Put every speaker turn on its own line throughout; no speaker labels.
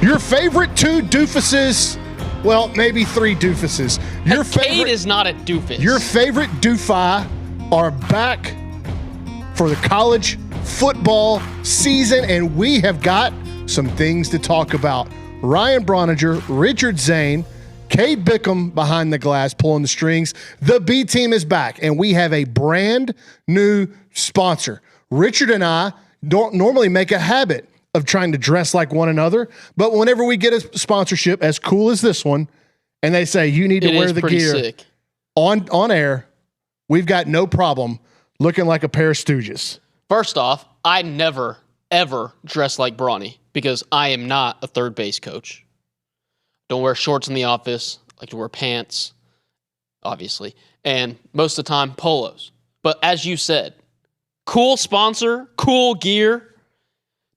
Your favorite two doofuses, well, maybe three doofuses.
Cade is not a doofus.
Your favorite doofi are back for the college football season, and we have got some things to talk about. Ryan Brauninger, Richard Zane, Cade Bickham behind the glass pulling the strings. The B team is back, and we have a brand new sponsor. Richard and I don't normally make a habit of trying to dress like one another, but whenever we get a sponsorship as cool as this one, and they say you need to wear the gear
sick.
on air, we've got no problem looking like a pair of stooges.
First off, I never, ever dress like Brauny because I am not a third base coach. Don't wear shorts in the office. I like to wear pants, obviously. And most of the time, polos. But as you said, cool sponsor, cool gear,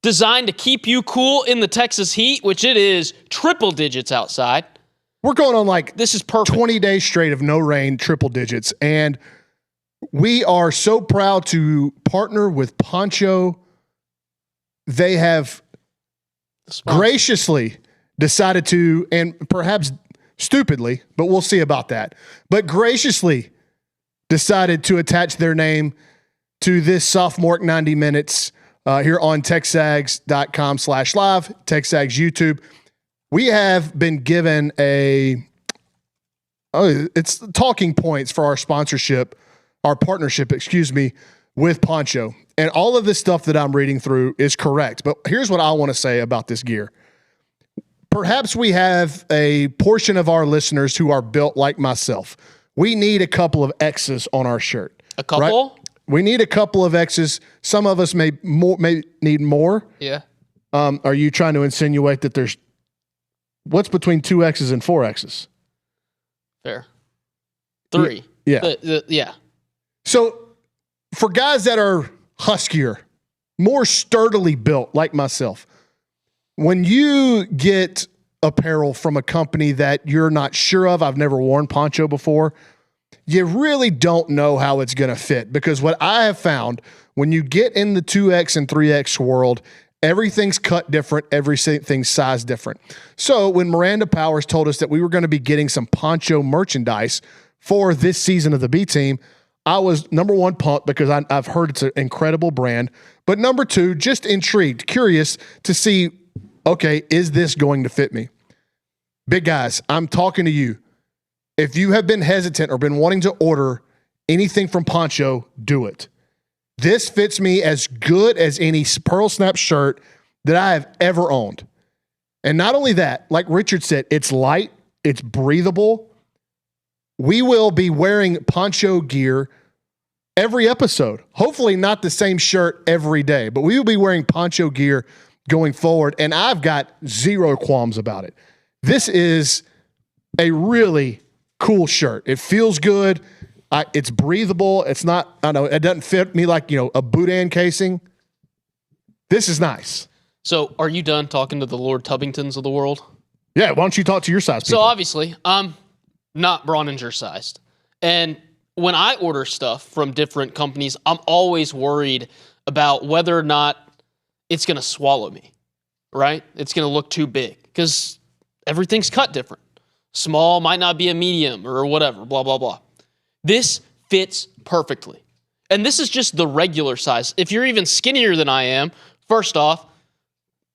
designed to keep you cool in the Texas heat, which it is triple digits outside.
We're going on
this is perfect.
20 days straight of no rain, triple digits. And we are so proud to partner with Poncho. They have graciously decided to, and perhaps stupidly, but we'll see about that, but graciously decided to attach their name to this sophomore 90 minutes here on TexAgs.com/live, TexAgs YouTube. We have been given it's talking points for our partnership, with Poncho. And all of this stuff that I'm reading through is correct. But here's what I want to say about this gear. Perhaps we have a portion of our listeners who are built like myself. We need a couple of X's on our shirt.
A couple?
Right? We need a couple of X's. Some of us may need more.
Yeah.
Are you trying to insinuate that there's what's between 2 X's and 4 X's?
Fair. 3.
Yeah.
Yeah.
So for guys that are huskier, more sturdily built like myself, when you get apparel from a company that you're not sure of, I've never worn Poncho before, you really don't know how it's going to fit, because what I have found when you get in the 2X and 3X world, everything's cut different, everything's size different. So when Miranda Powers told us that we were going to be getting some Poncho merchandise for this season of the B team, I was, number one, pumped because I've heard it's an incredible brand, but number two, just intrigued, curious to see, okay, is this going to fit me? Big guys, I'm talking to you. If you have been hesitant or been wanting to order anything from Poncho, do it. This fits me as good as any Pearl Snap shirt that I have ever owned. And not only that, like Richard said, it's light, it's breathable. We will be wearing Poncho gear every episode. Hopefully not the same shirt every day, but we will be wearing Poncho gear going forward, and I've got zero qualms about it. This is a really cool shirt. It feels good. It's breathable. It's not, I know it doesn't fit me like, a Boudin casing. This is nice.
So are you done talking to the Lord Tubbingtons of the world?
Yeah. Why don't you talk to your size people?
So obviously I'm not Brauninger sized. And when I order stuff from different companies, I'm always worried about whether or not it's going to swallow me, right? It's going to look too big because everything's cut different. Small might not be a medium or whatever, blah, blah, blah. This fits perfectly. And this is just the regular size. If you're even skinnier than I am, first off,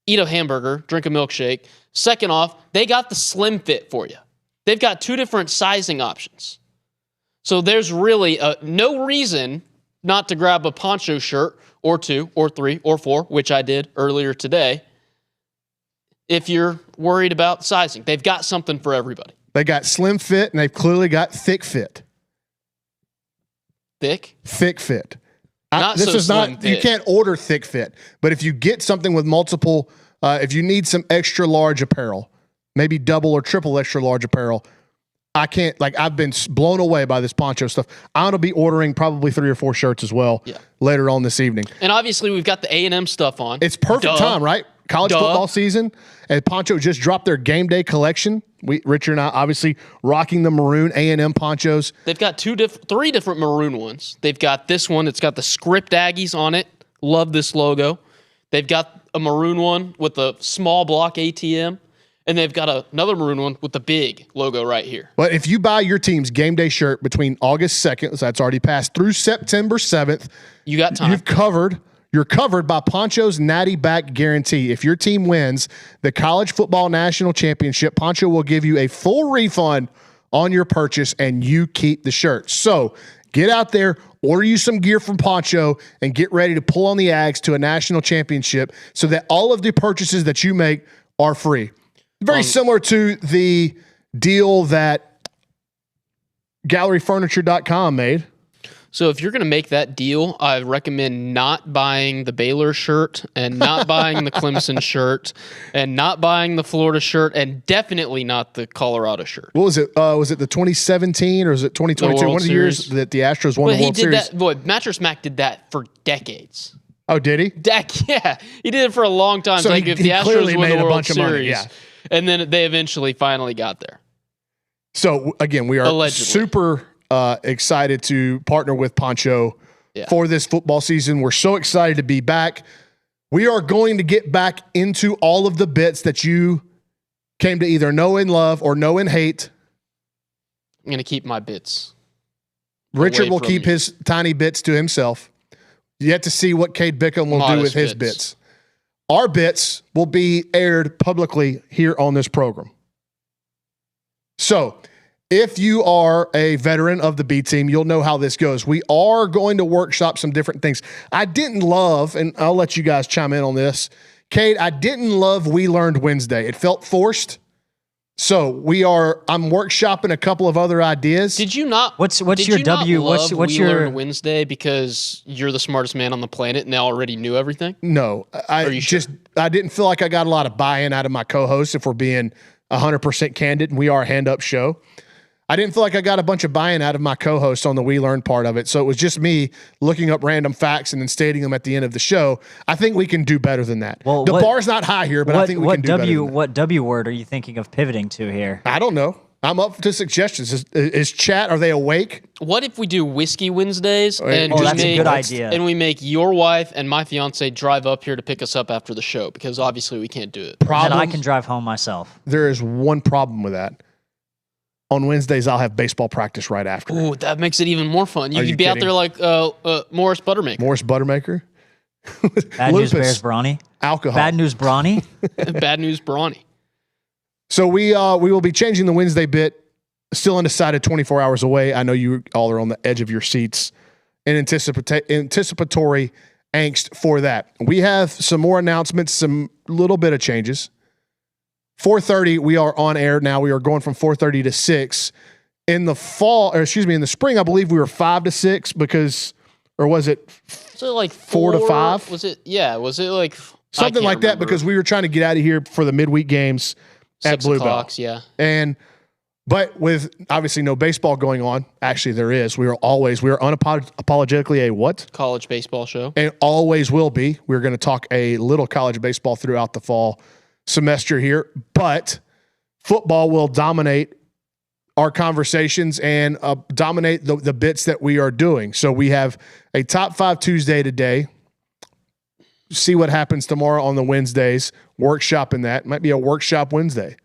eat a hamburger, drink a milkshake. Second off, they got the slim fit for you. They've got 2 different sizing options. So there's really no reason not to grab a Poncho shirt or 2 or 3 or 4, which I did earlier today, if you're worried about sizing. They've got something for everybody.
They got slim fit, and they've clearly got thick fit.
Thick?
Thick fit.
This is not,
you can't order thick fit, but if you get something with multiple, if you need some extra large apparel, maybe double or triple extra large apparel, I've been blown away by this Poncho stuff. I'm going to be ordering probably 3 or 4 shirts as well later on this evening.
And obviously we've got the A&M stuff on.
It's perfect time, right? College football season, and Poncho just dropped their game day collection. Richard and I obviously rocking the maroon A&M ponchos.
They've got 3 different maroon ones. They've got this one. It's got the script Aggies on it. Love this logo. They've got a maroon one with a small block ATM, and they've got another maroon one with the big logo right here.
But if you buy your team's game day shirt between August 2nd, so that's already passed, through September 7th,
you got time.
You're covered by Poncho's Natty Back Guarantee. If your team wins the College Football National Championship, Poncho will give you a full refund on your purchase, and you keep the shirt. So get out there, order you some gear from Poncho, and get ready to pull on the Ags to a national championship so that all of the purchases that you make are free. Very similar to the deal that GalleryFurniture.com made.
So if you're going to make that deal, I recommend not buying the Baylor shirt and not buying the Clemson shirt and not buying the Florida shirt and definitely not the Colorado shirt.
What was it? Was it the 2017 or was it 2022? One of the years that the Astros won the World Series.
Mattress Mac did that for decades.
Oh, did he?
Yeah, he did it for a long time.
So
like
he
if the Astros
clearly
won
made
the
a
World
bunch of
Series,
money. Yeah.
And then they eventually finally got there.
So again, we are
Allegedly.
super excited to partner with Poncho for this football season. We're so excited to be back. We are going to get back into all of the bits that you came to either know and love or know and hate.
I'm going to keep my bits.
Richard will keep his tiny bits to himself. Yet to see what Cade Bickham will do with his bits. Our bits will be aired publicly here on this program. So, if you are a veteran of the B team, you'll know how this goes. We are going to workshop some different things. I didn't love, and I'll let you guys chime in on this. Cade, I didn't love We Learned Wednesday. It felt forced. So I'm workshopping a couple of other ideas.
Did you not?
What's your W? What's your
Learned Wednesday because you're the smartest man on the planet and they already knew everything?
No, I didn't feel like I got a lot of buy-in out of my co-hosts. If we're being 100% candid, and we are a hand-up show. I didn't feel like I got a bunch of buy-in out of my co-hosts on the We Learn part of it. So it was just me looking up random facts and then stating them at the end of the show. I think we can do better than that. Well, the bar's not high here, but I think we can do better than that.
What W word are you thinking of pivoting to here?
I don't know. I'm up to suggestions. Is chat, are they awake?
What if we do Whiskey Wednesdays and
that's a good idea.
And we make your wife and my fiance drive up here to pick us up after the show because obviously we can't do it.
And I can drive home myself.
There is one problem with that. On Wednesdays, I'll have baseball practice right after.
Ooh, that makes it even more fun. You could be out there like Morris Buttermaker.
Morris Buttermaker?
Bad News Bears Brauny.
Alcohol.
Bad News Brauny.
Bad News Brauny. So
we will be changing the Wednesday bit. Still undecided, 24 hours away. I know you all are on the edge of your seats in anticipatory angst for that. We have some more announcements, some little bit of changes. 4:30, we are on air now. We are going from 4:30 to 6. In the in the spring, I believe we were 5 to 6 because, or was it
like
4 to 5?
Was it? Yeah. Was it like
something like that? Because we were trying to get out of here for the midweek games at Blue Bell.
Yeah.
But with obviously no baseball going on, actually there is. We are unapologetically a what?
College baseball show.
And always will be. We're going to talk a little college baseball throughout the fall semester here, but football will dominate our conversations and dominate the bits that we are doing. So we have a Top 5 Tuesday today. See what happens tomorrow on the Wednesdays. Workshopping that. Might be a workshop Wednesday.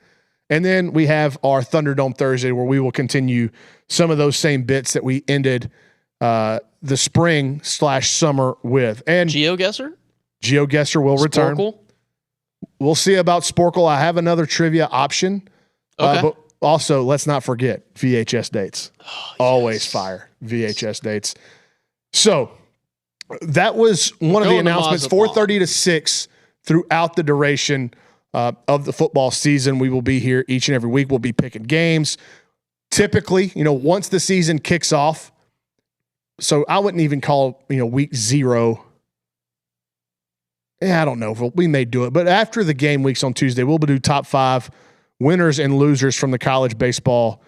And then we have our Thunderdome Thursday where we will continue some of those same bits that we ended the spring/summer with. And GeoGuessr will return.
Sporkle?
We'll see about Sporkle. I have another trivia option.
Okay.
But also, let's not forget VHS dates. Oh, yes. Always fire VHS dates. So that was one of the announcements, 4:30 to 6 throughout the duration of the football season. We will be here each and every week. We'll be picking games. Typically, once the season kicks off, so I wouldn't even call, week 0. I don't know. We may do it. But after the game weeks on Tuesday, we'll do top 5 winners and losers from the college baseball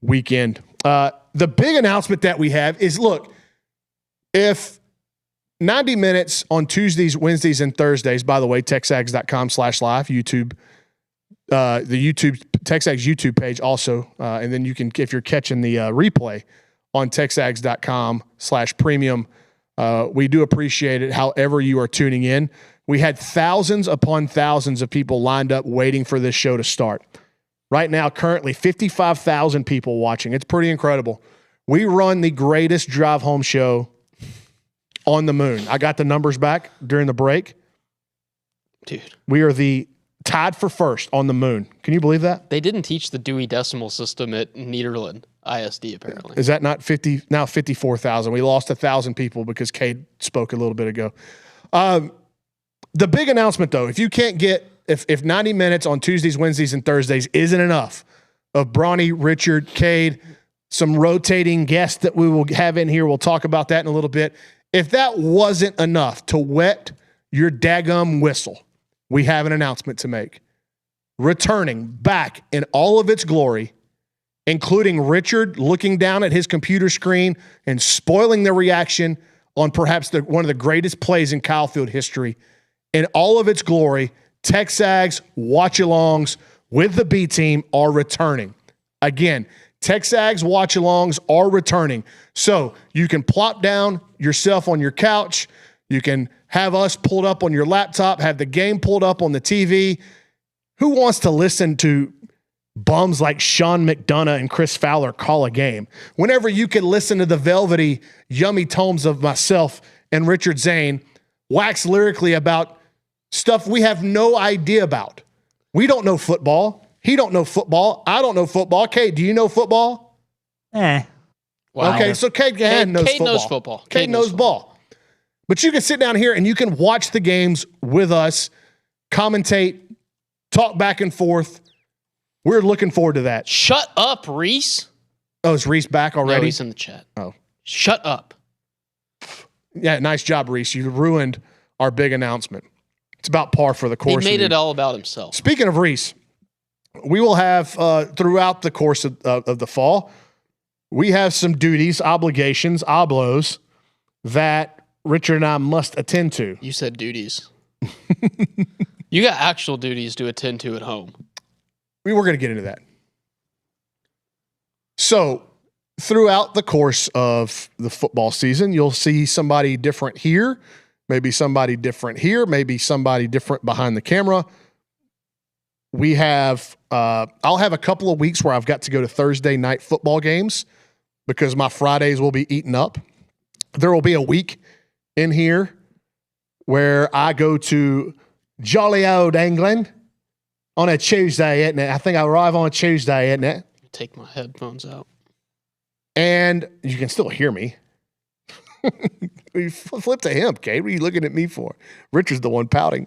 weekend. The big announcement that we have is, look, if 90 minutes on Tuesdays, Wednesdays, and Thursdays, by the way, texags.com/live, YouTube, the TexAgs YouTube page also. And then you can, if you're catching the replay on texags.com/premium, we do appreciate it however you are tuning in. We had thousands upon thousands of people lined up waiting for this show to start. Right now, currently 55,000 people watching. It's pretty incredible. We run the greatest drive home show on the moon. I got the numbers back during the break.
Dude.
We are tied for first on the moon. Can you believe that?
They didn't teach the Dewey Decimal System at Nederland ISD, apparently.
Is that not 50? Now 54,000. We lost 1,000 people because Cade spoke a little bit ago. The big announcement, though, if you can't get, if 90 minutes on Tuesdays, Wednesdays, and Thursdays isn't enough of Brauny, Richard, Cade, some rotating guests that we will have in here, we'll talk about that in a little bit. If that wasn't enough to wet your daggum whistle, we have an announcement to make. Returning back in all of its glory, including Richard looking down at his computer screen and spoiling the reaction on perhaps one of the greatest plays in Kyle Field history. In all of its glory, TexAgs watch-alongs with the B team are returning. Again, TexAgs watch-alongs are returning. So you can plop down yourself on your couch. You can have us pulled up on your laptop, have the game pulled up on the TV. Who wants to listen to bums like Sean McDonough and Chris Fowler call a game? Whenever you can listen to the velvety, yummy tones of myself and Richard Zane wax lyrically about stuff we have no idea about. We don't know football. He don't know football. I don't know football. Kate, do you know football?
Wow.
Okay, so Kate knows football. Kate knows ball. But you can sit down here and you can watch the games with us, commentate, talk back and forth. We're looking forward to that.
Shut up, Reese.
Oh, is Reese back already?
No, he's in the chat.
Oh.
Shut up.
Yeah, nice job, Reese. You ruined our big announcement. It's about par for the course.
He made it all about himself.
Speaking of Reese, we will have, throughout the course of the fall, we have some duties, obligations, oblos, that Richard and I must attend to.
You said duties. You got actual duties to attend to at home.
We're going to get into that. So, throughout the course of the football season, you'll see somebody different here, maybe somebody different here, maybe somebody different behind the camera. We have, I'll have a couple of weeks where I've got to go to Thursday night football games because my Fridays will be eaten up. There will be a week in here where I go to jolly old England on a Tuesday, isn't it? I think I arrive on a Tuesday, isn't it?
Take my headphones out.
And you can still hear me. You flip to him, Kate. What are you looking at me for? Richard's the one pouting.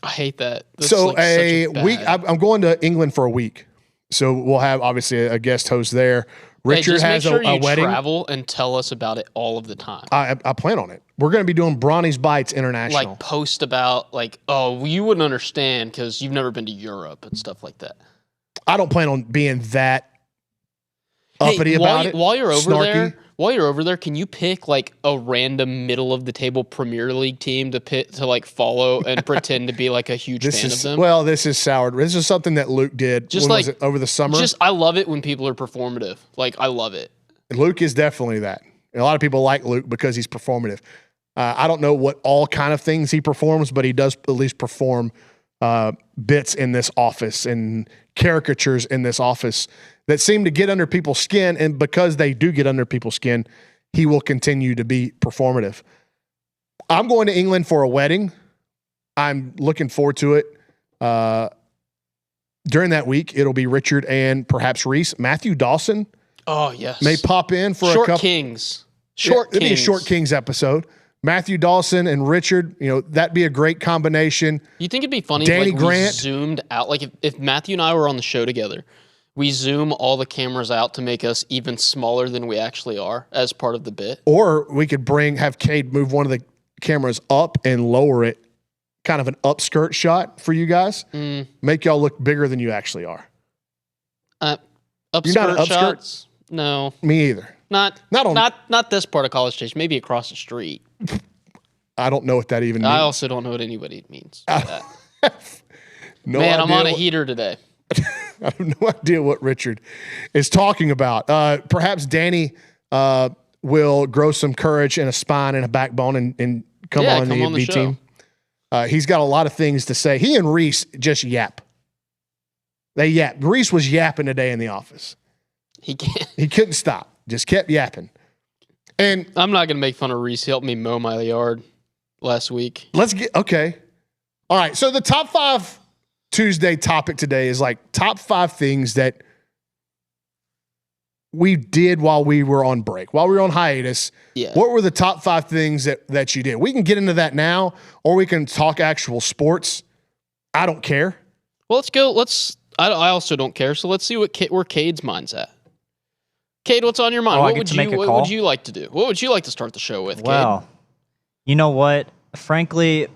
I hate that. That's
so
like
a
such a
week, I'm going to England for a week. So we'll have obviously a guest host there. Richard
just
has
make sure
a
you
wedding.
Travel and tell us about it all of the time.
I plan on it. We're going to be doing Brownie's Bites International.
Like post about like, oh, you wouldn't understand because you've never been to Europe and stuff like that.
I don't plan on being that uppity about it.
While you're over
snarky.
While you're over there, can you pick like a random middle of the table Premier League team to like follow and pretend to be like a huge fan of them?
Well, this is soured. This is something that Luke did.
Just
was it, over the summer.
I love it when people are performative. Like I love it.
Luke is definitely that. A lot of people like Luke because he's performative. I don't know what all kind of things he performs, but he does at least perform bits in this office and caricatures in this office that seem to get under people's skin. And because they do get under people's skin, he will continue to be performative. I'm going to England for a wedding. I'm looking forward to it. During that week, it'll be Richard and perhaps Reese. Matthew Dawson.
Oh, yes.
May pop in for
Short
a couple.
Kings.
It'll be a Short Kings episode. Matthew Dawson and Richard, that'd be a great combination.
You think it'd be funny
Danny
if
Grant.
we zoomed out? Like if Matthew and I were on the show together, we zoom all the cameras out to make us even smaller than we actually are as part of the bit.
Or we could have Cade move one of the cameras up and lower it, kind of an upskirt shot for you guys. Make y'all look bigger than you actually are.
Upskirt
You're not an upskirt?
shots? No.
Me either.
Not this part of College Station. Maybe across the street.
I don't know what that even means.
I also don't know what anybody means.
No
Man, I'm
idea
on a heater today.
I have no idea what Richard is talking about. Perhaps Danny will grow some courage and a spine and a backbone and come on the B team. He's got a lot of things to say. He and Reese just yap. They yap. Reese was yapping today in the office.
He can't.
He couldn't stop. Just kept yapping. And
I'm not going to make fun of Reese. He helped me mow my yard last week.
Okay. All right. So the top 5 Tuesday topic today is like top 5 things that we did while we were on break, while we were on hiatus.
Yeah.
What were the top 5 things that you did? We can get into that now, or we can talk actual sports. I don't care.
Well, let's go. I also don't care. So let's see where Cade's mind's at. Cade, what's on your mind? What would you like to do? What would you like to start the show with, Cade?
Well, you know what? Frankly,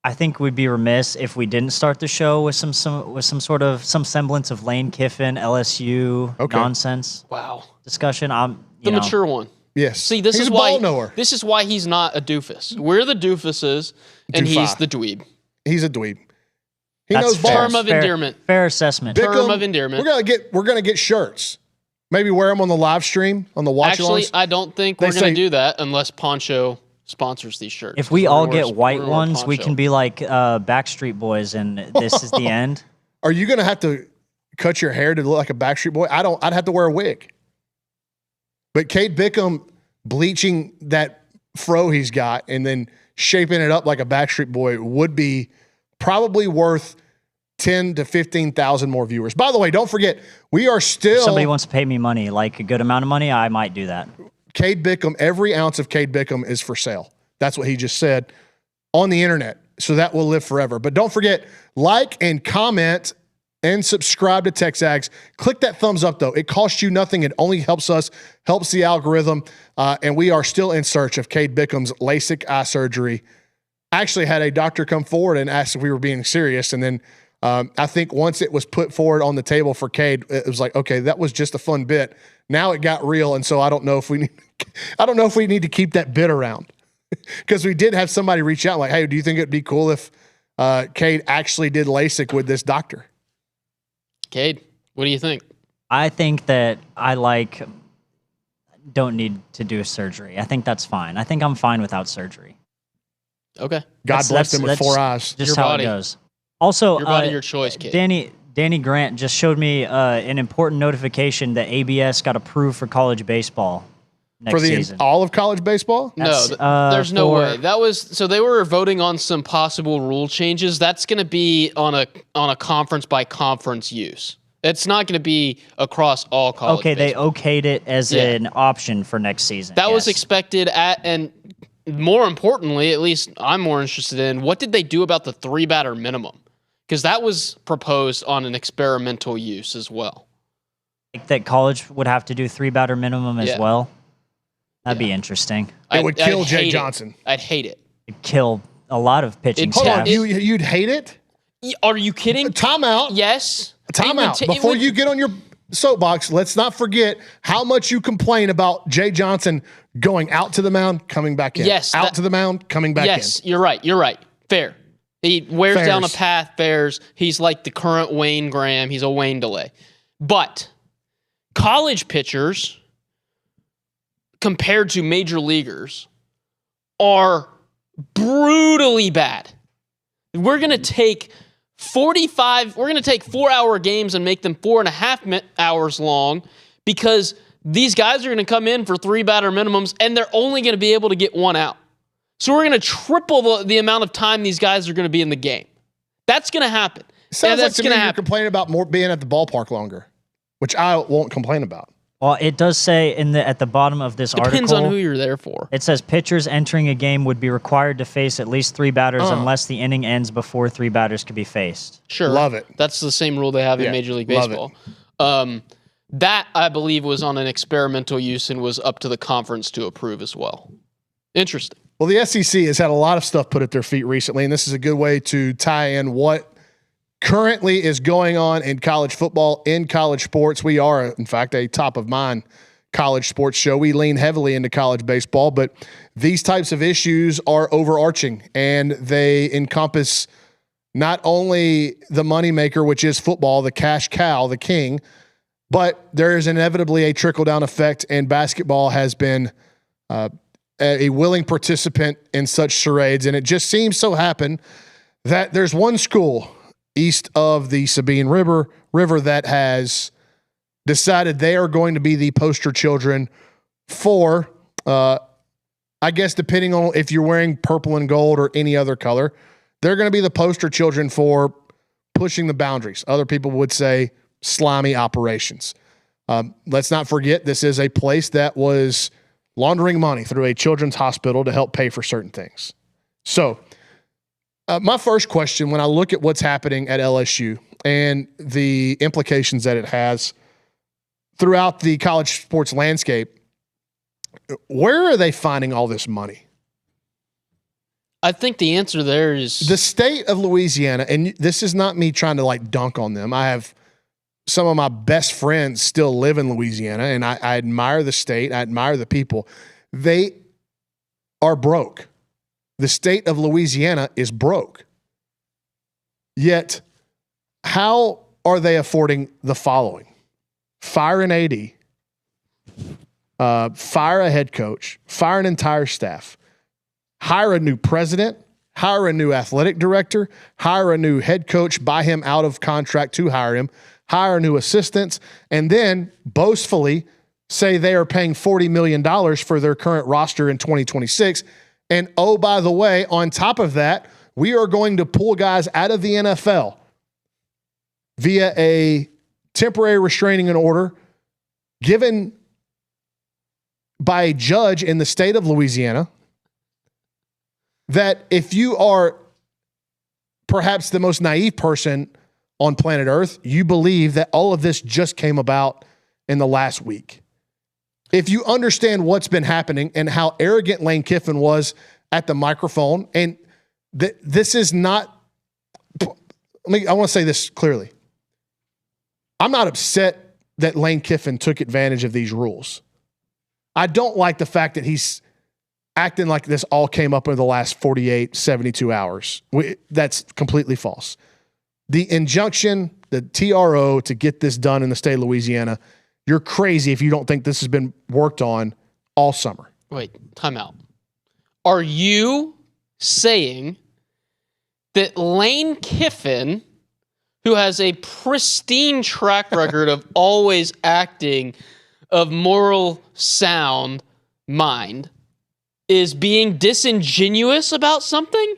I think we'd be remiss if we didn't start the show with some semblance of Lane Kiffin, LSU nonsense.
Wow.
Discussion.
The mature one.
Yes.
See, this
he's
is
a
why
ball knower.
This is why he's not a doofus. We're the doofuses, and he's the dweeb.
He's a dweeb. He
That's
knows
fair.
balls.
Term of endearment.
Fair assessment.
Term of endearment.
We're gonna get shirts. Maybe wear them on the live stream on the watch-alongs.
Actually, I don't think we're going to do that unless Poncho sponsors these shirts.
If we all get white ones, we can be like Backstreet Boys, and this is the end.
Are you going to have to cut your hair to look like a Backstreet Boy? I'd have to wear a wig. But Cade Bickham bleaching that fro he's got and then shaping it up like a Backstreet Boy would be probably worth 10 to 15,000 more viewers. By the way, don't forget, we are still...
If somebody wants to pay me money, like a good amount of money, I might do that.
Cade Bickham, every ounce of Cade Bickham is for sale. That's what he just said on the internet. So that will live forever. But don't forget, like and comment and subscribe to TexAgs. Click that thumbs up, though. It costs you nothing. It only helps us, helps the algorithm. And we are still in search of Cade Bickham's LASIK eye surgery. I actually had a doctor come forward and ask if we were being serious. And then I think once it was put forward on the table for Cade, it was like, okay, that was just a fun bit. Now it got real, and so I don't know if we need to keep that bit around, because we did have somebody reach out like, hey, do you think it'd be cool if Cade actually did LASIK with this doctor?
Cade, what do you think?
I think that don't need to do a surgery. I think that's fine. I think I'm fine without surgery.
Okay.
God blessed him with 4 eyes.
Just how it goes. Also,
your body, your choice, Cade.
Danny Grant just showed me an important notification that ABS got approved for college baseball next season.
All of college baseball?
No, there's no way. So they were voting on some possible rule changes. That's going to be on a conference by conference use. It's not going to be across all college.
Okay,
baseball.
they okayed it as an option for next season.
That was expected and more importantly, at least I'm more interested in, what did they do about the 3-batter minimum? Because that was proposed on an experimental use as well.
Like that college would have to do 3-batter minimum as well. That'd be interesting.
It would kill Jay Johnson.
I'd hate it.
It'd kill a lot of pitching
Hold
staff.
on, you'd hate it?
Are you kidding?
Timeout.
Yes.
Timeout. Before you get on your soapbox, let's not forget how much you complain about Jay Johnson going out to the mound, coming back in.
Yes.
Out to the mound, coming back in.
Yes, you're right. You're right. Fair. He wears down a path, fares. He's like the current Wayne Graham. He's a Wayne delay. But college pitchers, compared to major leaguers, are brutally bad. We're going to take 4-hour games and make them 4.5 hours long, because these guys are going to come in for 3-batter minimums and they're only going to be able to get 1 out. So we're going to triple the amount of time these guys are going to be in the game. That's going to happen.
Sounds like to me you're complaining about more being at the ballpark longer, which I won't complain about.
Well, it does say at the bottom of this article.
Depends on who you're there for.
It says pitchers entering a game would be required to face at least 3 batters unless the inning ends before 3 batters could be faced.
Sure.
Love it.
That's the same rule they have in Major League Baseball. That, I believe, was on an experimental use and was up to the conference to approve as well. Interesting.
Well, the SEC has had a lot of stuff put at their feet recently, and this is a good way to tie in what currently is going on in college football, in college sports. We are, in fact, a top-of-mind college sports show. We lean heavily into college baseball, but these types of issues are overarching, and they encompass not only the moneymaker, which is football, the cash cow, the king, but there is inevitably a trickle-down effect, and basketball has been a willing participant in such charades, and it just seems so happen that there's one school east of the Sabine River that has decided they are going to be the poster children for, I guess, depending on if you're wearing purple and gold or any other color, they're going to be the poster children for pushing the boundaries. Other people would say slimy operations. Let's not forget, this is a place that was laundering money through a children's hospital to help pay for certain things. So, my first question, when I look at what's happening at LSU and the implications that it has throughout the college sports landscape, where are they finding all this money?
I think the answer there is
the state of Louisiana, and this is not me trying to like dunk on them. I have some of my best friends still live in Louisiana, and I admire the state. I admire the people. They are broke. The state of Louisiana is broke. Yet, how are they affording the following? Fire an AD, fire a head coach, fire an entire staff, hire a new president, hire a new athletic director, hire a new head coach, buy him out of contract to hire him, hire new assistants, and then boastfully say they are paying $40 million for their current roster in 2026. And oh, by the way, on top of that, we are going to pull guys out of the NFL via a temporary restraining order given by a judge in the state of Louisiana, that if you are perhaps the most naive person on planet Earth, you believe that all of this just came about in the last week. If you understand what's been happening and how arrogant Lane Kiffin was at the microphone, and this is not, I want to say this clearly. I'm not upset that Lane Kiffin took advantage of these rules. I don't like the fact that he's acting like this all came up in the last 48, 72 hours. That's completely false. The injunction, the TRO to get this done in the state of Louisiana, you're crazy if you don't think this has been worked on all summer.
Wait, time out. Are you saying that Lane Kiffin, who has a pristine track record of always acting of moral sound mind, is being disingenuous about something?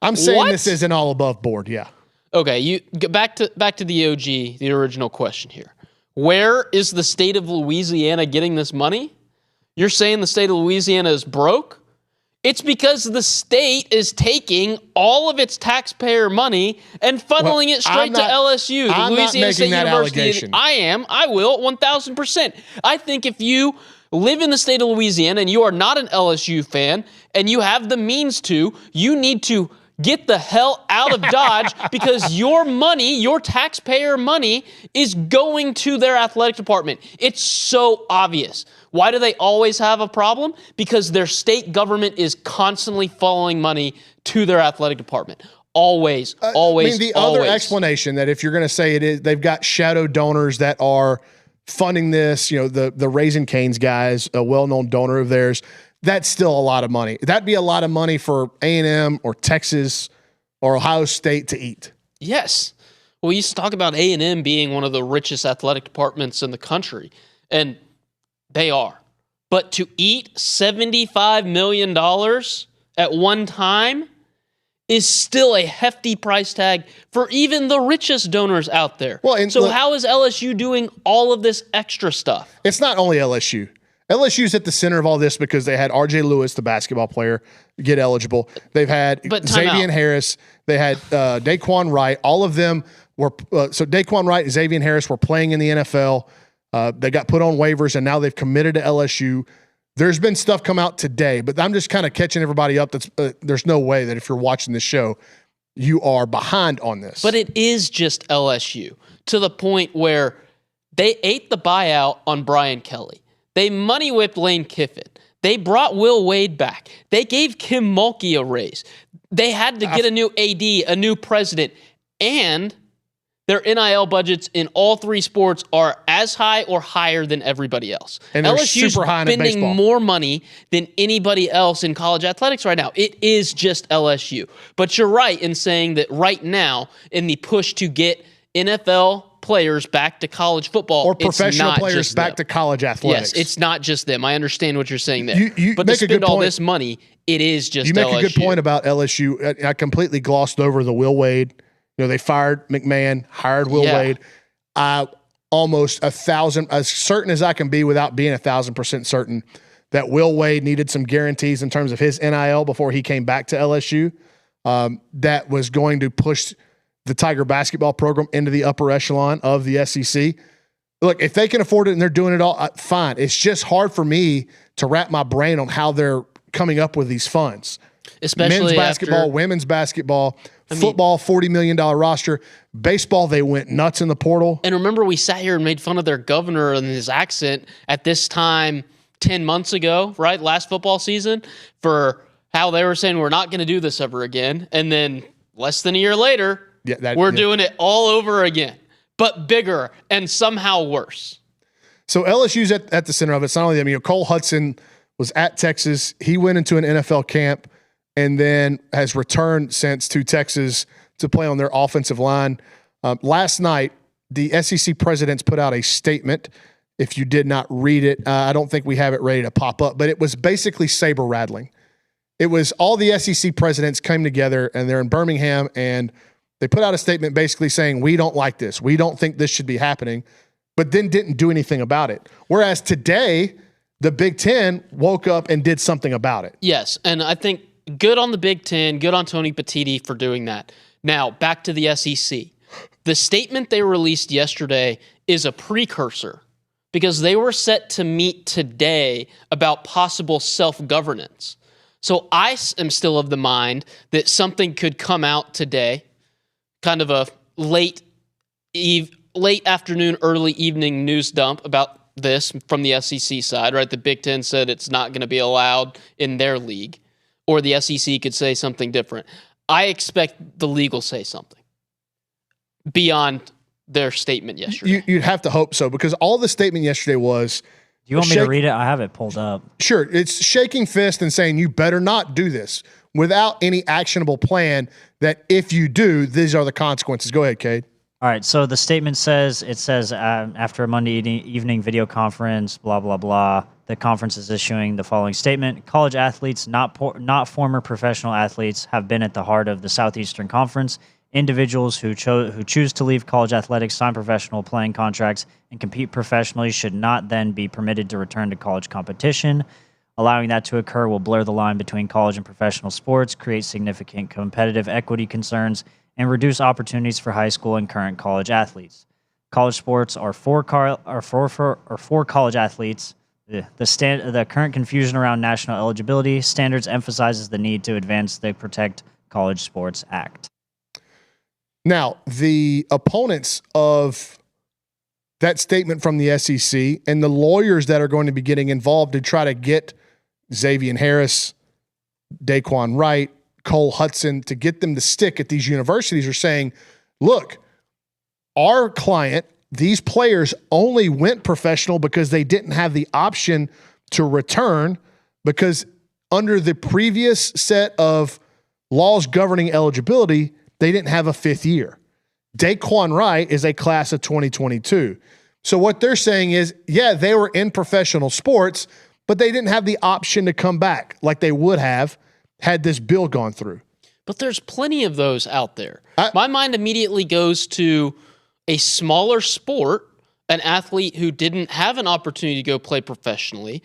I'm saying this isn't all above board, yeah.
Okay, you get back to the OG, the original question here. Where is the state of Louisiana getting this money? You're saying the state of Louisiana is broke? It's because the state is taking all of its taxpayer money and funneling it straight to LSU, the Louisiana State University. I will, 1,000%. I think if you live in the state of Louisiana and you are not an LSU fan and you have the means to, you need to get the hell out of Dodge because your money, your taxpayer money, is going to their athletic department. It's so obvious. Why do they always have a problem? Because their state government is constantly funneling money to their athletic department. Always.
The other explanation that if you're going to say it is, they've got shadow donors that are funding this, the Raising Cane's guys, a well-known donor of theirs, that's still a lot of money. That'd be a lot of money for A&M or Texas or Ohio State to eat.
Yes. Well, we used to talk about A&M being one of the richest athletic departments in the country, and they are. But to eat $75 million at one time is still a hefty price tag for even the richest donors out there. So how is LSU doing all of this extra stuff?
It's not only LSU. LSU's at the center of all this because they had R.J. Lewis, the basketball player, get eligible. They've had Xavier Harris. They had Daquan Wright. All of them were so Daquan Wright and Xavier Harris were playing in the NFL. They got put on waivers, and now they've committed to LSU. There's been stuff come out today, but I'm just kind of catching everybody up. There's no way that if you're watching this show, you are behind on this.
But it is just LSU to the point where they ate the buyout on Brian Kelly. They money whipped Lane Kiffin. They brought Will Wade back. They gave Kim Mulkey a raise. They had to get a new AD, a new president, and Their NIL budgets in all three sports are as high or higher than everybody else.
And they're
LSU's
super high in
spending
baseball.
more money than anybody else in college athletics right now. It is just LSU. But you're right in saying that right now, in the push to get NFL players back to college football,
Or professional
it's not
players
just
back
them.
to college athletics.
Yes, it's not just them. I understand what you're saying there.
You
but
make
to
a good
spend all
point.
this money, it is just
You make
LSU.
a good point about LSU. I completely glossed over the Will Wade. They fired McMahon, hired Will Wade. Almost 1,000, as certain as I can be without being 1,000% certain, that Will Wade needed some guarantees in terms of his NIL before he came back to LSU. That was going to push the Tiger basketball program into the upper echelon of the SEC. Look, if they can afford it and they're doing it all, fine. It's just hard for me to wrap my brain on how they're coming up with these funds.
Especially
men's basketball,
after,
women's basketball, football, $40 million roster. Baseball, they went nuts in the portal.
And remember, we sat here and made fun of their governor and his accent at this time 10 months ago, right? Last football season, for how they were saying we're not going to do this ever again. And then less than a year later, we're doing it all over again, but bigger and somehow worse.
So LSU's at the center of it. It's not only them. Cole Hudson was at Texas. He went into an NFL camp and then has returned since to Texas to play on their offensive line. Last night, the SEC presidents put out a statement. If you did not read it, I don't think we have it ready to pop up, but it was basically saber rattling. It was all the SEC presidents came together, and they're in Birmingham, and they put out a statement basically saying, we don't like this. We don't think this should be happening, but then didn't do anything about it. Whereas today, the Big Ten woke up and did something about it.
Yes, and I think good on the Big Ten, good on Tony Petitti for doing that. Now, back to the SEC. The statement they released yesterday is a precursor because they were set to meet today about possible self-governance. So I am still of the mind that something could come out today, kind of a late afternoon, early evening news dump about this from the SEC side, right? The Big Ten said it's not going to be allowed in their league, or the SEC could say something different. I expect the league will say something beyond their statement yesterday.
You'd have to hope so, because all the statement yesterday was...
Do you want me to read it? I have it pulled up.
Sure. It's shaking fist and saying you better not do this without any actionable plan that if you do, these are the consequences. Go ahead, Cade.
All right, so the statement says, after a Monday evening video conference, blah, blah, blah, the conference is issuing the following statement. College athletes, not former professional athletes, have been at the heart of the Southeastern Conference. Individuals who choose to leave college athletics, sign professional playing contracts, and compete professionally should not then be permitted to return to college competition. Allowing that to occur will blur the line between college and professional sports, create significant competitive equity concerns, and reduce opportunities for high school and current college athletes. College sports are for college athletes. The current confusion around national eligibility standards emphasizes the need to advance the Protect College Sports Act.
Now, the opponents of that statement from the SEC and the lawyers that are going to be getting involved to try to get Xavier Harris, Daquan Wright, Cole Hudson, to get them to stick at these universities are saying, look, our client, these players only went professional because they didn't have the option to return, because under the previous set of laws governing eligibility, they didn't have a fifth year. Daquan Wright is a class of 2022. So what they're saying is, yeah, they were in professional sports, but they didn't have the option to come back like they would have had this bill gone through.
But there's plenty of those out there. My mind immediately goes to a smaller sport, an athlete who didn't have an opportunity to go play professionally.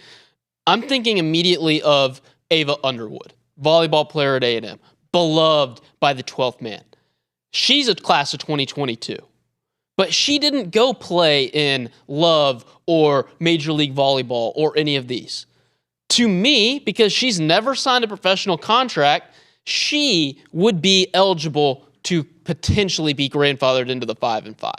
I'm thinking immediately of Ava Underwood, volleyball player at A&M, beloved by the 12th man. She's a class of 2022, but she didn't go play in Love or Major League Volleyball or any of these. To me, because she's never signed a professional contract, she would be eligible to potentially be grandfathered into the 5-5.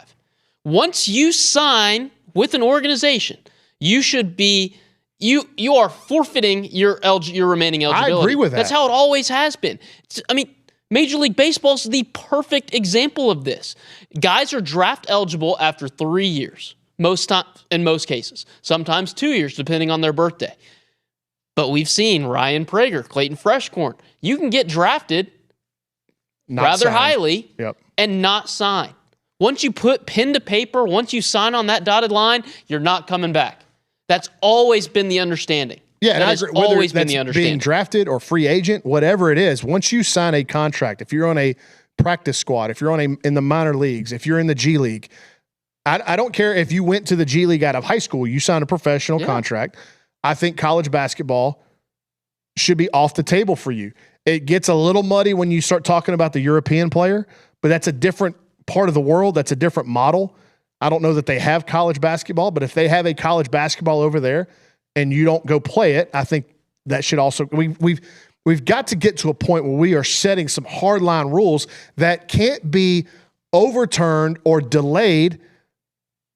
Once you sign with an organization, you should be you are forfeiting your remaining eligibility.
I agree with that.
That's how it always has been. Major League Baseball is the perfect example of this. Guys are draft eligible after 3 years, in most cases, sometimes 2 years, depending on their birthday. But we've seen Ryan Prager, Clayton Freshcorn. You can get drafted rather highly and not sign. Once you put pen to paper, once you sign on that dotted line, you're not coming back. That's always been the understanding.
Yeah,
that has always been the understanding.
Being drafted or free agent, whatever it is, once you sign a contract, if you're on a practice squad, if you're in the minor leagues, if you're in the G League, I don't care if you went to the G League out of high school, you signed a professional contract. I think college basketball should be off the table for you. It gets a little muddy when you start talking about the European player, but that's a different part of the world. That's a different model. I don't know that they have college basketball, but if they have a college basketball over there and you don't go play it, I think that should also we've got to get to a point where we are setting some hardline rules that can't be overturned or delayed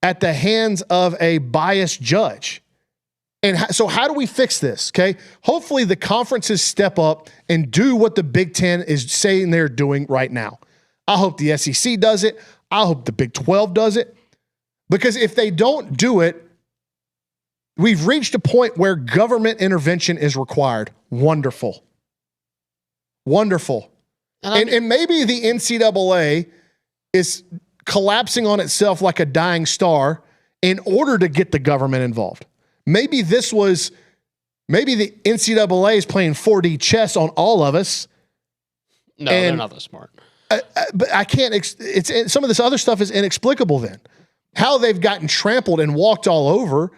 at the hands of a biased judge. And so how do we fix this? Okay. Hopefully the conferences step up and do what the Big Ten is saying they're doing right now. I hope the SEC does it. I hope the Big 12 does it. Because if they don't do it, we've reached a point where government intervention is required. Wonderful. Wonderful. And maybe the NCAA is collapsing on itself like a dying star in order to get the government involved. Maybe the NCAA is playing 4D chess on all of us.
No, they're not that smart.
But I can't. Some of this other stuff is inexplicable. Then how they've gotten trampled and walked all over.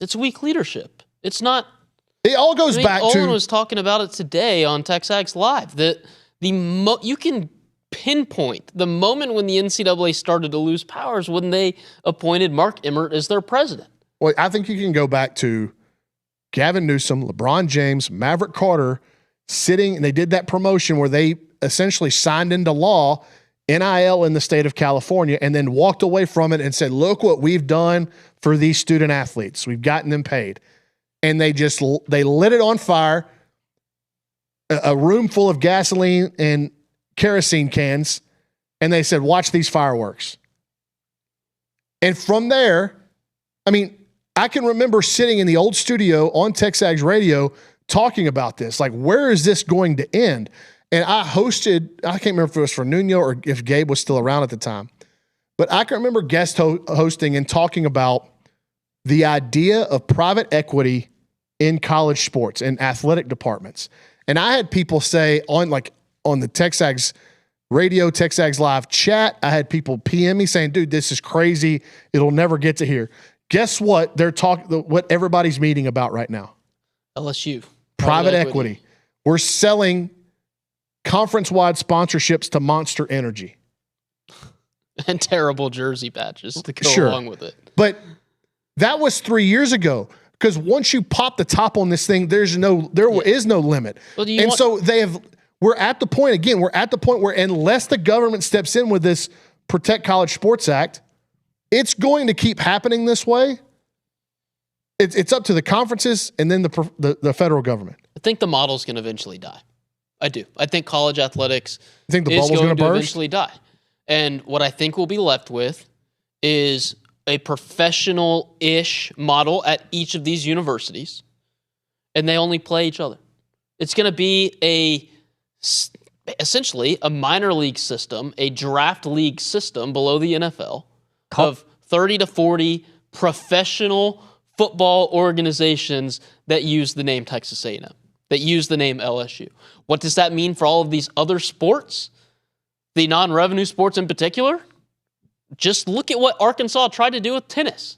It's weak leadership. It's not.
It all goes back to.
Olin was talking about it today on TexAgs Live. That you can pinpoint the moment when the NCAA started to lose powers when they appointed Mark Emmert as their president.
Well, I think you can go back to Gavin Newsom, LeBron James, Maverick Carter sitting, and they did that promotion where they essentially signed into law NIL in the state of California and then walked away from it and said, look what we've done for these student athletes. We've gotten them paid. And they lit it on fire, a room full of gasoline and kerosene cans, and they said, watch these fireworks. And from there, I mean, I can remember sitting in the old studio on TexAgs Radio talking about this. Like, where is this going to end? And I can't remember if it was for Nuno or if Gabe was still around at the time, but I can remember guest hosting and talking about the idea of private equity in college sports and athletic departments. And I had people say on the TexAgs Radio, TexAgs Live chat, I had people PM me saying, dude, this is crazy. It'll never get to here. Guess what? They're talking, what everybody's meeting about right now.
LSU.
Private equity. We're selling conference-wide sponsorships to Monster Energy.
And terrible jersey patches to go along with it.
But that was 3 years ago. Because once you pop the top on this thing, there is no limit. Well, we're at the point where unless the government steps in with this Protect College Sports Act, it's going to keep happening this way. It's up to the conferences and then the federal government.
I think the model's going to eventually die. I do. I think college athletics
is going to
eventually die. And what I think we'll be left with is a professional-ish model at each of these universities, and they only play each other. It's going to be essentially a minor league system, a draft league system below the NFL of 30 to 40 professional football organizations that use the name Texas A&M, that use the name LSU. What does that mean for all of these other sports, the non-revenue sports in particular? Just look at what Arkansas tried to do with tennis.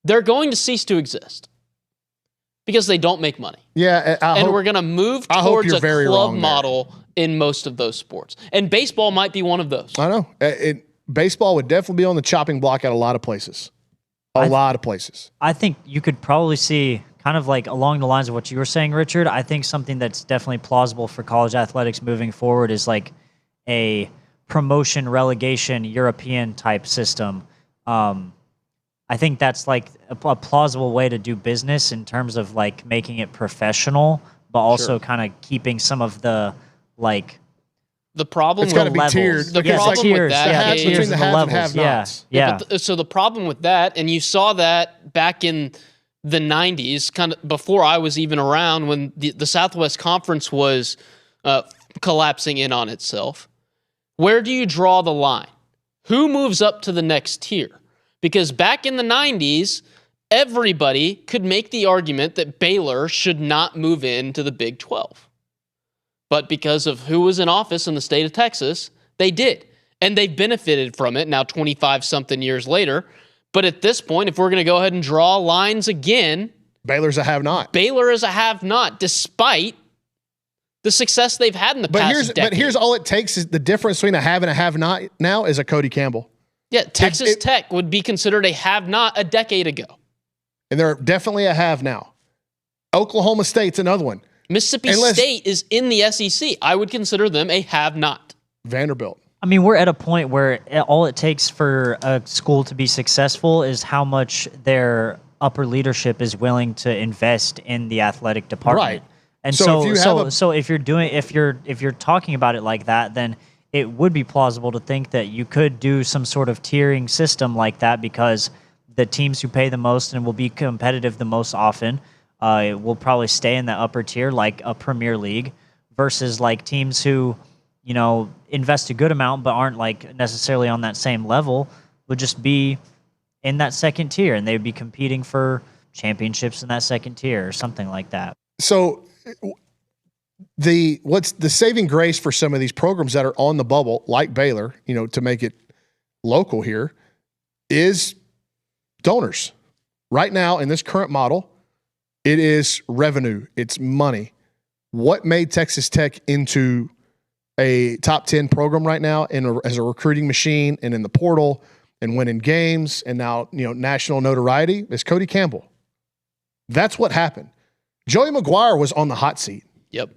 They're going to cease to exist because they don't make money.
Yeah,
we're going to move towards a club model in most of those sports. And baseball might be one of those.
I know. Baseball would definitely be on the chopping block at a lot of places. A lot of places.
I think you could probably see kind of like along the lines of what you were saying, Richard. I think something that's definitely plausible for college athletics moving forward is like a promotion, relegation, European type system. I think that's like a plausible way to do business in terms of like making it professional, but also kind of keeping some of the like
The problem
It's
with
got to be
levels.
tiered.
The
because
problem
like,
with that
the halves
is-
between the haves and have-nots.
Yeah.
But so the problem with that, and you saw that back in the 90s, kind of before I was even around, when the Southwest Conference was collapsing in on itself. Where do you draw the line? Who moves up to the next tier? Because back in the 90s, everybody could make the argument that Baylor should not move into the Big 12. But because of who was in office in the state of Texas, they did. And they benefited from it now 25-something years later. But at this point, if we're going to go ahead and draw lines again,
Baylor's a have-not.
Baylor is a have-not, despite the success they've had in the past decade.
But here's all it takes is the difference between a have and a have-not now is a Cody Campbell.
Yeah, Texas Tech would be considered a have-not a decade ago.
And they're definitely a have now. Oklahoma State's another one.
Mississippi State is in the SEC. I would consider them a have-not.
Vanderbilt.
I mean, we're at a point where all it takes for a school to be successful is how much their upper leadership is willing to invest in the athletic department.
Right.
And
So
so
if
if you're talking about it like that, then it would be plausible to think that you could do some sort of tiering system like that, because the teams who pay the most and will be competitive the most often will probably stay in the upper tier, like a Premier League, versus like teams who, you know, invest a good amount but aren't like necessarily on that same level, would just be in that second tier, and they would be competing for championships in that second tier or something like that.
So what's the saving grace for some of these programs that are on the bubble, like Baylor, you know, to make it local here, is donors. Right now, in this current model, it is revenue. It's money. What made Texas Tech into a top 10 program right now as a recruiting machine and in the portal and winning games and now, you know, national notoriety is Cody Campbell. That's what happened. Joey McGuire was on the hot seat.
Yep.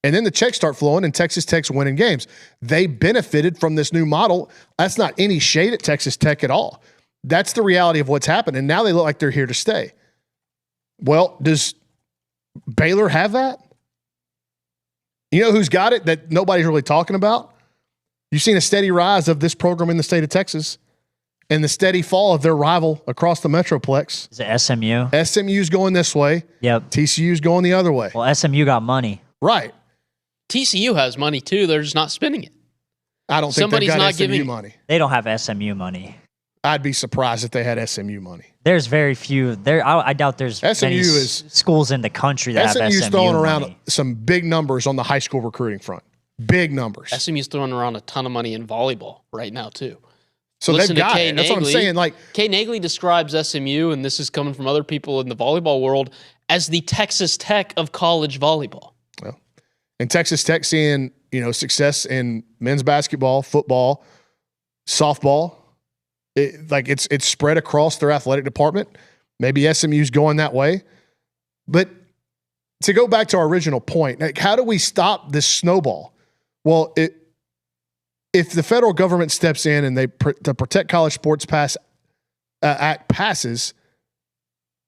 And then the checks start flowing and Texas Tech's winning games. They benefited from this new model. That's not any shade at Texas Tech at all. That's the reality of what's happened. And now they look like they're here to stay. Well, does Baylor have that? You know who's got it that nobody's really talking about? You've seen a steady rise of this program in the state of Texas and the steady fall of their rival across the Metroplex.
Is it SMU?
SMU's going this way.
Yep.
TCU's going the other way.
Well, SMU got money.
Right.
TCU has money too. They're just not spending it.
I don't think
Somebody's
they've got
not
SMU
giving-
money.
They don't have SMU money.
I'd be surprised if they had SMU money.
There's very few. I doubt there's many schools in the country that have
SMU's
SMU
throwing
money.
around some big numbers on the high school recruiting front. Big numbers.
SMU's throwing around a ton of money in volleyball right now too.
So
Listen
they've
to
got
Kay
it. That's what I'm
Nagley.
saying. Like,
Kay Nagley describes SMU, and this is coming from other people in the volleyball world, as the Texas Tech of college volleyball.
well, and Texas Tech seeing, you know, success in men's basketball, football, softball. It's spread across their athletic department. Maybe SMU's going that way. But to go back to our original point, like, how do we stop this snowball? Well, if the federal government steps in and the Protect College Sports Act passes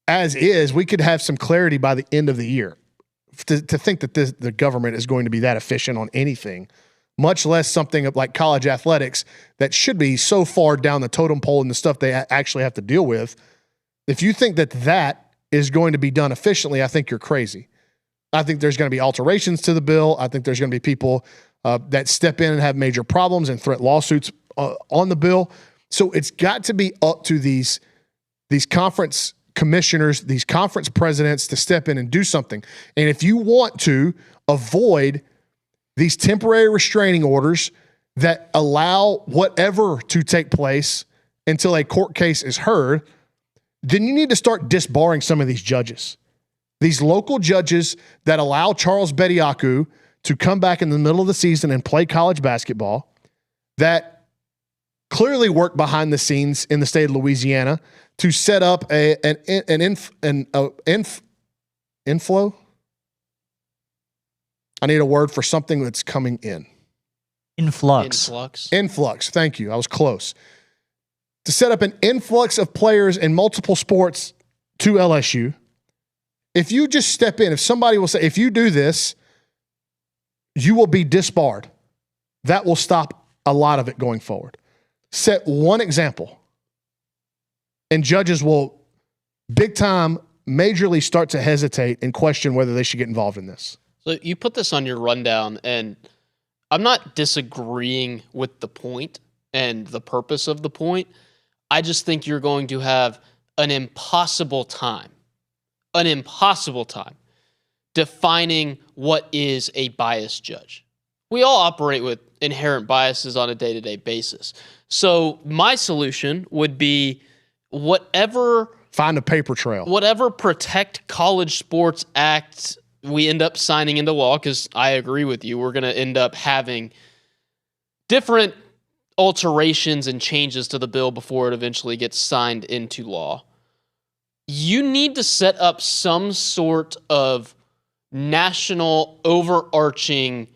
as is, we could have some clarity by the end of the year. To think that the government is going to be that efficient on anything, much less something like college athletics that should be so far down the totem pole and the stuff they actually have to deal with. If you think that is going to be done efficiently, I think you're crazy. I think there's going to be alterations to the bill. I think there's going to be people that step in and have major problems and threat lawsuits on the bill. So it's got to be up to these conference commissioners, these conference presidents to step in and do something. And if you want to avoid these temporary restraining orders that allow whatever to take place until a court case is heard, then you need to start disbarring some of these judges. These local judges that allow Charles Bediaku to come back in the middle of the season and play college basketball, that clearly work behind the scenes in the state of Louisiana to set up an inflow. I need a word for something that's coming in.
Influx.
Influx. Thank you. I was close. To set up an influx of players in multiple sports to LSU. If you just step in, if somebody will say, if you do this, you will be disbarred. that will stop a lot of it going forward. Set one example, and judges will big time, majorly start to hesitate and question whether they should get involved in this.
So you put this on your rundown, and I'm not disagreeing with the point and the purpose of the point. I just think you're going to have an impossible time defining what is a biased judge. We all operate with inherent biases on a day-to-day basis. So my solution would be
find a paper trail.
Whatever Protect College Sports Act we end up signing into law, because I agree with you, we're going to end up having different alterations and changes to the bill before it eventually gets signed into law. You need to set up some sort of national overarching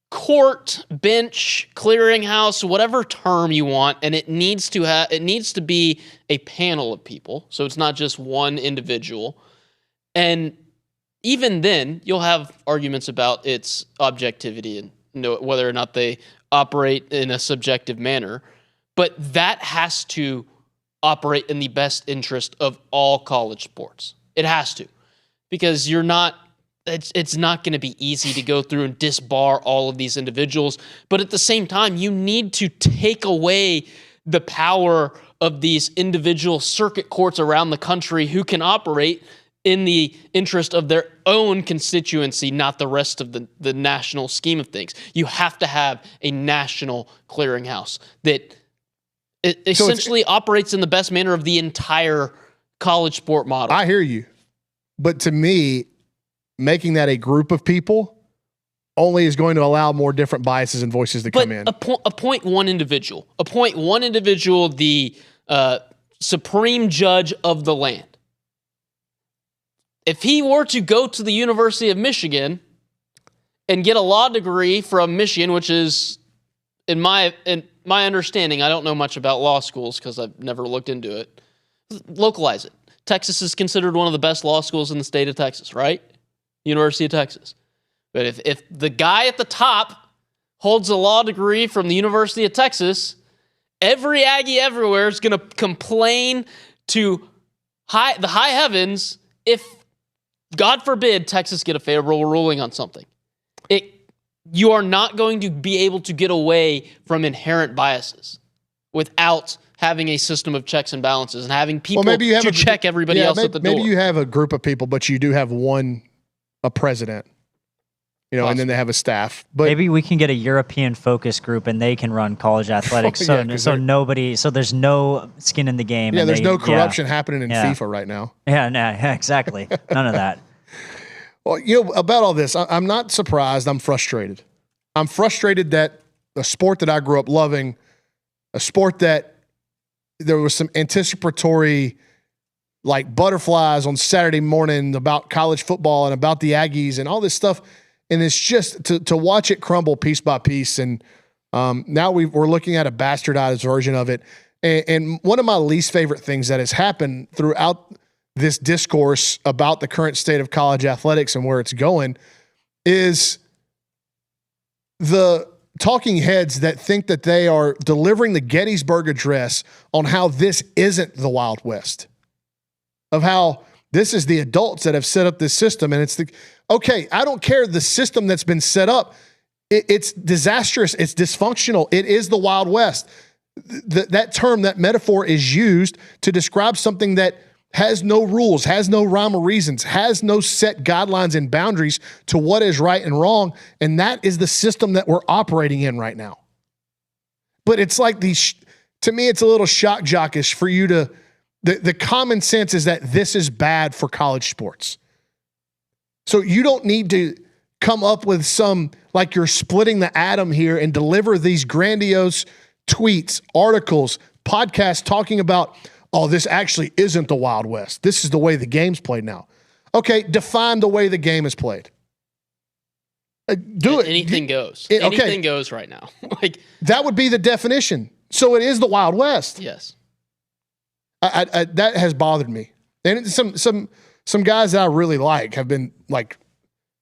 court, bench, clearinghouse, whatever term you want, and it needs to be a panel of people, so it's not just one individual. And even then, you'll have arguments about its objectivity and whether or not they operate in a subjective manner, but that has to operate in the best interest of all college sports. It has to, because it's not going to be easy to go through and disbar all of these individuals. But at the same time, you need to take away the power of these individual circuit courts around the country who can operate in the interest of their own constituency, not the rest of the national scheme of things. You have to have a national clearinghouse that essentially operates in the best manner of the entire college sport model.
I hear you. But to me, making that a group of people only is going to allow more different biases and voices to come in.
Appoint one individual. Appoint one individual, the supreme judge of the land. If he were to go to the University of Michigan and get a law degree from Michigan, which is, in my understanding, I don't know much about law schools because I've never looked into it, localize it. Texas is considered one of the best law schools in the state of Texas, right? University of Texas. But if the guy at the top holds a law degree from the University of Texas, every Aggie everywhere is going to complain to the high heavens if, God forbid, Texas get a favorable ruling on something. You are not going to be able to get away from inherent biases without having a system of checks and balances and having people to check everybody else at the door.
Maybe you have a group of people, but you do have a president, Possibly. And then they have a staff. But
maybe we can get a European focus group and they can run college athletics. So there's no skin in the game.
Yeah, there's no corruption happening in FIFA right now.
Yeah, exactly. None of that.
Well, about all this, I'm not surprised. I'm frustrated. I'm frustrated that a sport that I grew up loving, a sport that there was some anticipatory like butterflies on Saturday morning about college football and about the Aggies and all this stuff. And it's just to watch it crumble piece by piece. And now we're looking at a bastardized version of it. And one of my least favorite things that has happened throughout this discourse about the current state of college athletics and where it's going is the talking heads that think that they are delivering the Gettysburg Address on how this isn't the Wild West, of how this is the adults that have set up this system. And it's okay, I don't care the system that's been set up. It's disastrous. It's dysfunctional. It is the Wild West. That term, that metaphor is used to describe something that has no rules, has no rhyme or reasons, has no set guidelines and boundaries to what is right and wrong. And that is the system that we're operating in right now. But it's like to me, it's a little shock jockish for you to, the common sense is that this is bad for college sports. So you don't need to come up with some, like you're splitting the atom here and deliver these grandiose tweets, articles, podcasts talking about, oh, this actually isn't the Wild West. This is the way the game's played now. Okay, define the way the game is played. Do it.
Anything goes. Anything goes right now.
That would be the definition. So it is the Wild West.
Yes.
That has bothered me. And some guys that I really like have been like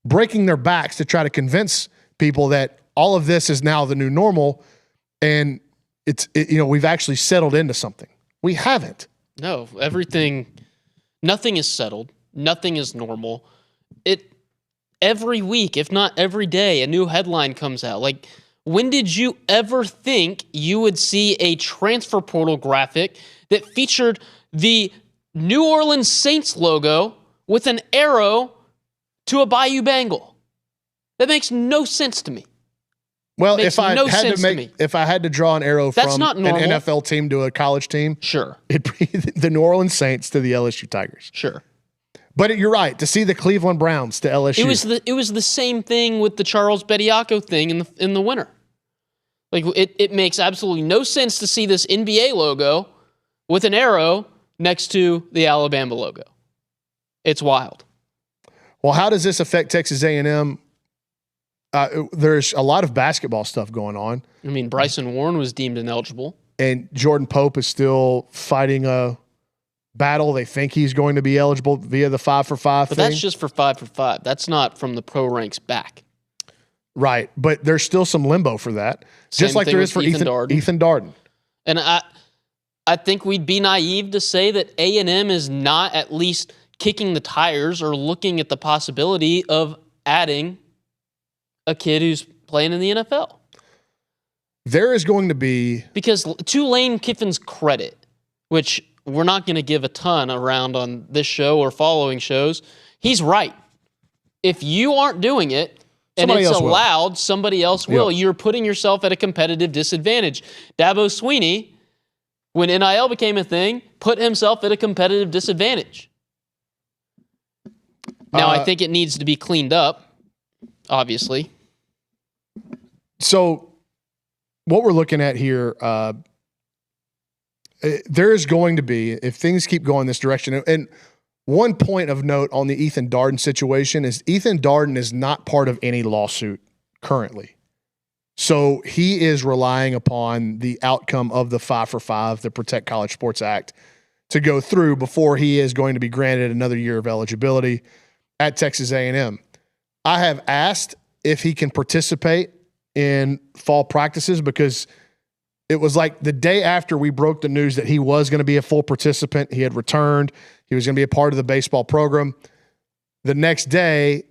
breaking their backs to try to convince people that all of this is now the new normal, and we've actually settled into something. We haven't.
No, nothing is settled. Nothing is normal. Every week, if not every day, a new headline comes out. Like, when did you ever think you would see a transfer portal graphic that featured the New Orleans Saints logo with an arrow to a Bayou Bengal? That makes no sense to me.
Well, if I had to draw an arrow from an NFL team to a college team,
sure,
it'd be the New Orleans Saints to the LSU Tigers.
Sure.
But you're right, to see the Cleveland Browns to LSU.
It was the same thing with the Charles Bediako thing in the winter. Like, it makes absolutely no sense to see this NBA logo with an arrow next to the Alabama logo. It's wild.
Well, how does this affect Texas A&M? There's a lot of basketball stuff going on.
I mean, Bryson Warren was deemed ineligible.
And Jordan Pope is still fighting a battle. They think he's going to be eligible via the 5-for-5 thing.
But that's just for 5-for-5. That's not from the pro ranks back.
Right. But there's still some limbo for that.
Same
just like there is for Ethan Darden.
And I think we'd be naive to say that A&M is not at least kicking the tires or looking at the possibility of adding a kid who's playing in the NFL.
There is going to be...
Because to Lane Kiffin's credit, which we're not going to give a ton around on this show or following shows, he's right. If you aren't doing it and it's allowed, somebody else will. Yep. You're putting yourself at a competitive disadvantage. Dabo Swinney, when NIL became a thing, put himself at a competitive disadvantage. Now, I think it needs to be cleaned up, obviously.
So what we're looking at here, there is going to be, if things keep going this direction, and one point of note on the Ethan Darden situation is Ethan Darden is not part of any lawsuit currently. So he is relying upon the outcome of the 5-for-5, the Protect College Sports Act, to go through before he is going to be granted another year of eligibility at Texas A&M. I have asked if he can participate in fall practices because it was like the day after we broke the news that he was going to be a full participant. He had returned. He was going to be a part of the baseball program. The next day,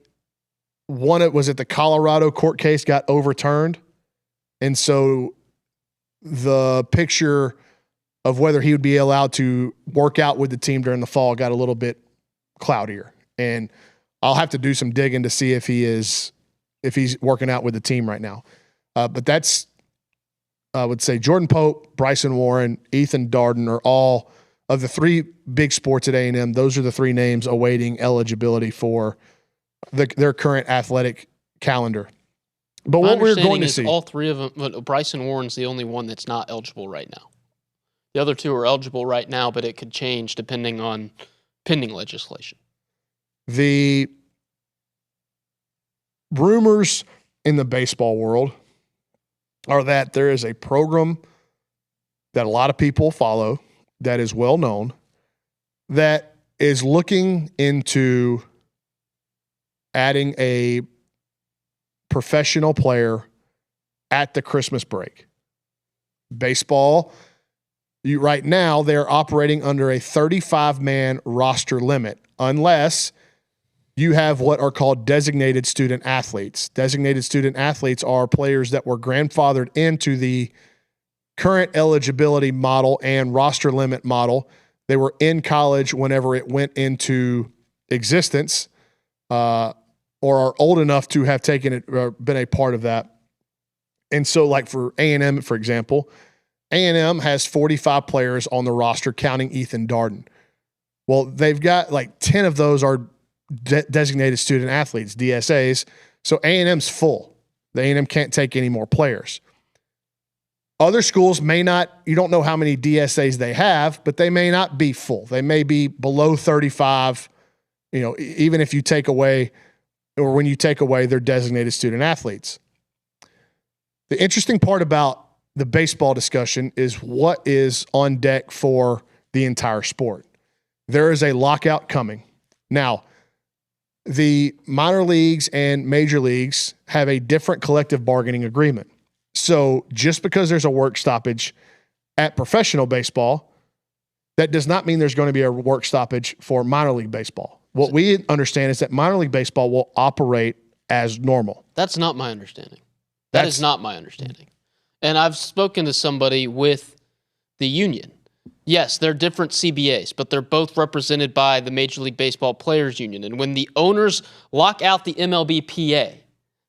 the Colorado court case got overturned. And so the picture of whether he would be allowed to work out with the team during the fall got a little bit cloudier. And I'll have to do some digging to see if he's working out with the team right now. But that's, I would say, Jordan Pope, Bryson Warren, Ethan Darden are all of the three big sports at A&M. Those are the three names awaiting eligibility for their current athletic calendar. But what we're going to see,
all three of them, but Bryson Warren's the only one that's not eligible right now. The other two are eligible right now, but it could change depending on pending legislation.
The rumors in the baseball world are that there is a program that a lot of people follow that is well known that is looking into adding a professional player at the Christmas break. Baseball, right now, they're operating under a 35-man roster limit unless you have what are called designated student athletes. Designated student athletes are players that were grandfathered into the current eligibility model and roster limit model. They were in college whenever it went into existence, or are old enough to have taken it or been a part of that. And so, like for A&M, for example, A&M has 45 players on the roster, counting Ethan Darden. Well, they've got like 10 of those are designated student athletes, DSAs. So A&M's full. The A&M can't take any more players. Other schools may not, you don't know how many DSAs they have, but they may not be full. They may be below 35, even if you take away, or when you take away their designated student athletes. The interesting part about the baseball discussion is what is on deck for the entire sport. There is a lockout coming. Now, the minor leagues and major leagues have a different collective bargaining agreement. So just because there's a work stoppage at professional baseball, that does not mean there's going to be a work stoppage for minor league baseball. What we understand is that minor league baseball will operate as normal.
That's not my understanding. That is not my understanding. And I've spoken to somebody with the union. Yes, they're different CBAs, but they're both represented by the Major League Baseball Players Union. And when the owners lock out the MLBPA,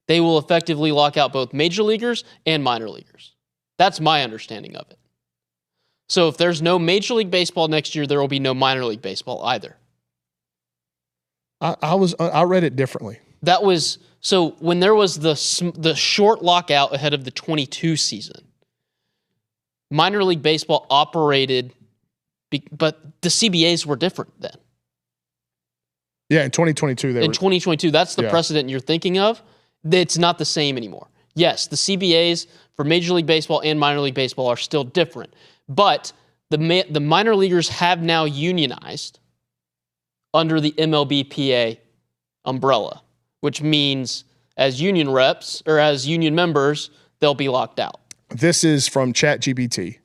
they will effectively lock out both major leaguers and minor leaguers. That's my understanding of it. So if there's no Major League Baseball next year, there will be no minor league baseball either.
I read it differently.
That was so when there was the short lockout ahead of the 22 season. Minor league baseball operated, but the CBAs were different then.
Yeah, in 2022
in 2022, that's the precedent you're thinking of. It's not the same anymore. Yes, the CBAs for Major League Baseball and minor league baseball are still different, but the minor leaguers have now unionized under the MLBPA umbrella, which means as union reps or as union members, they'll be locked out.
This is from ChatGPT.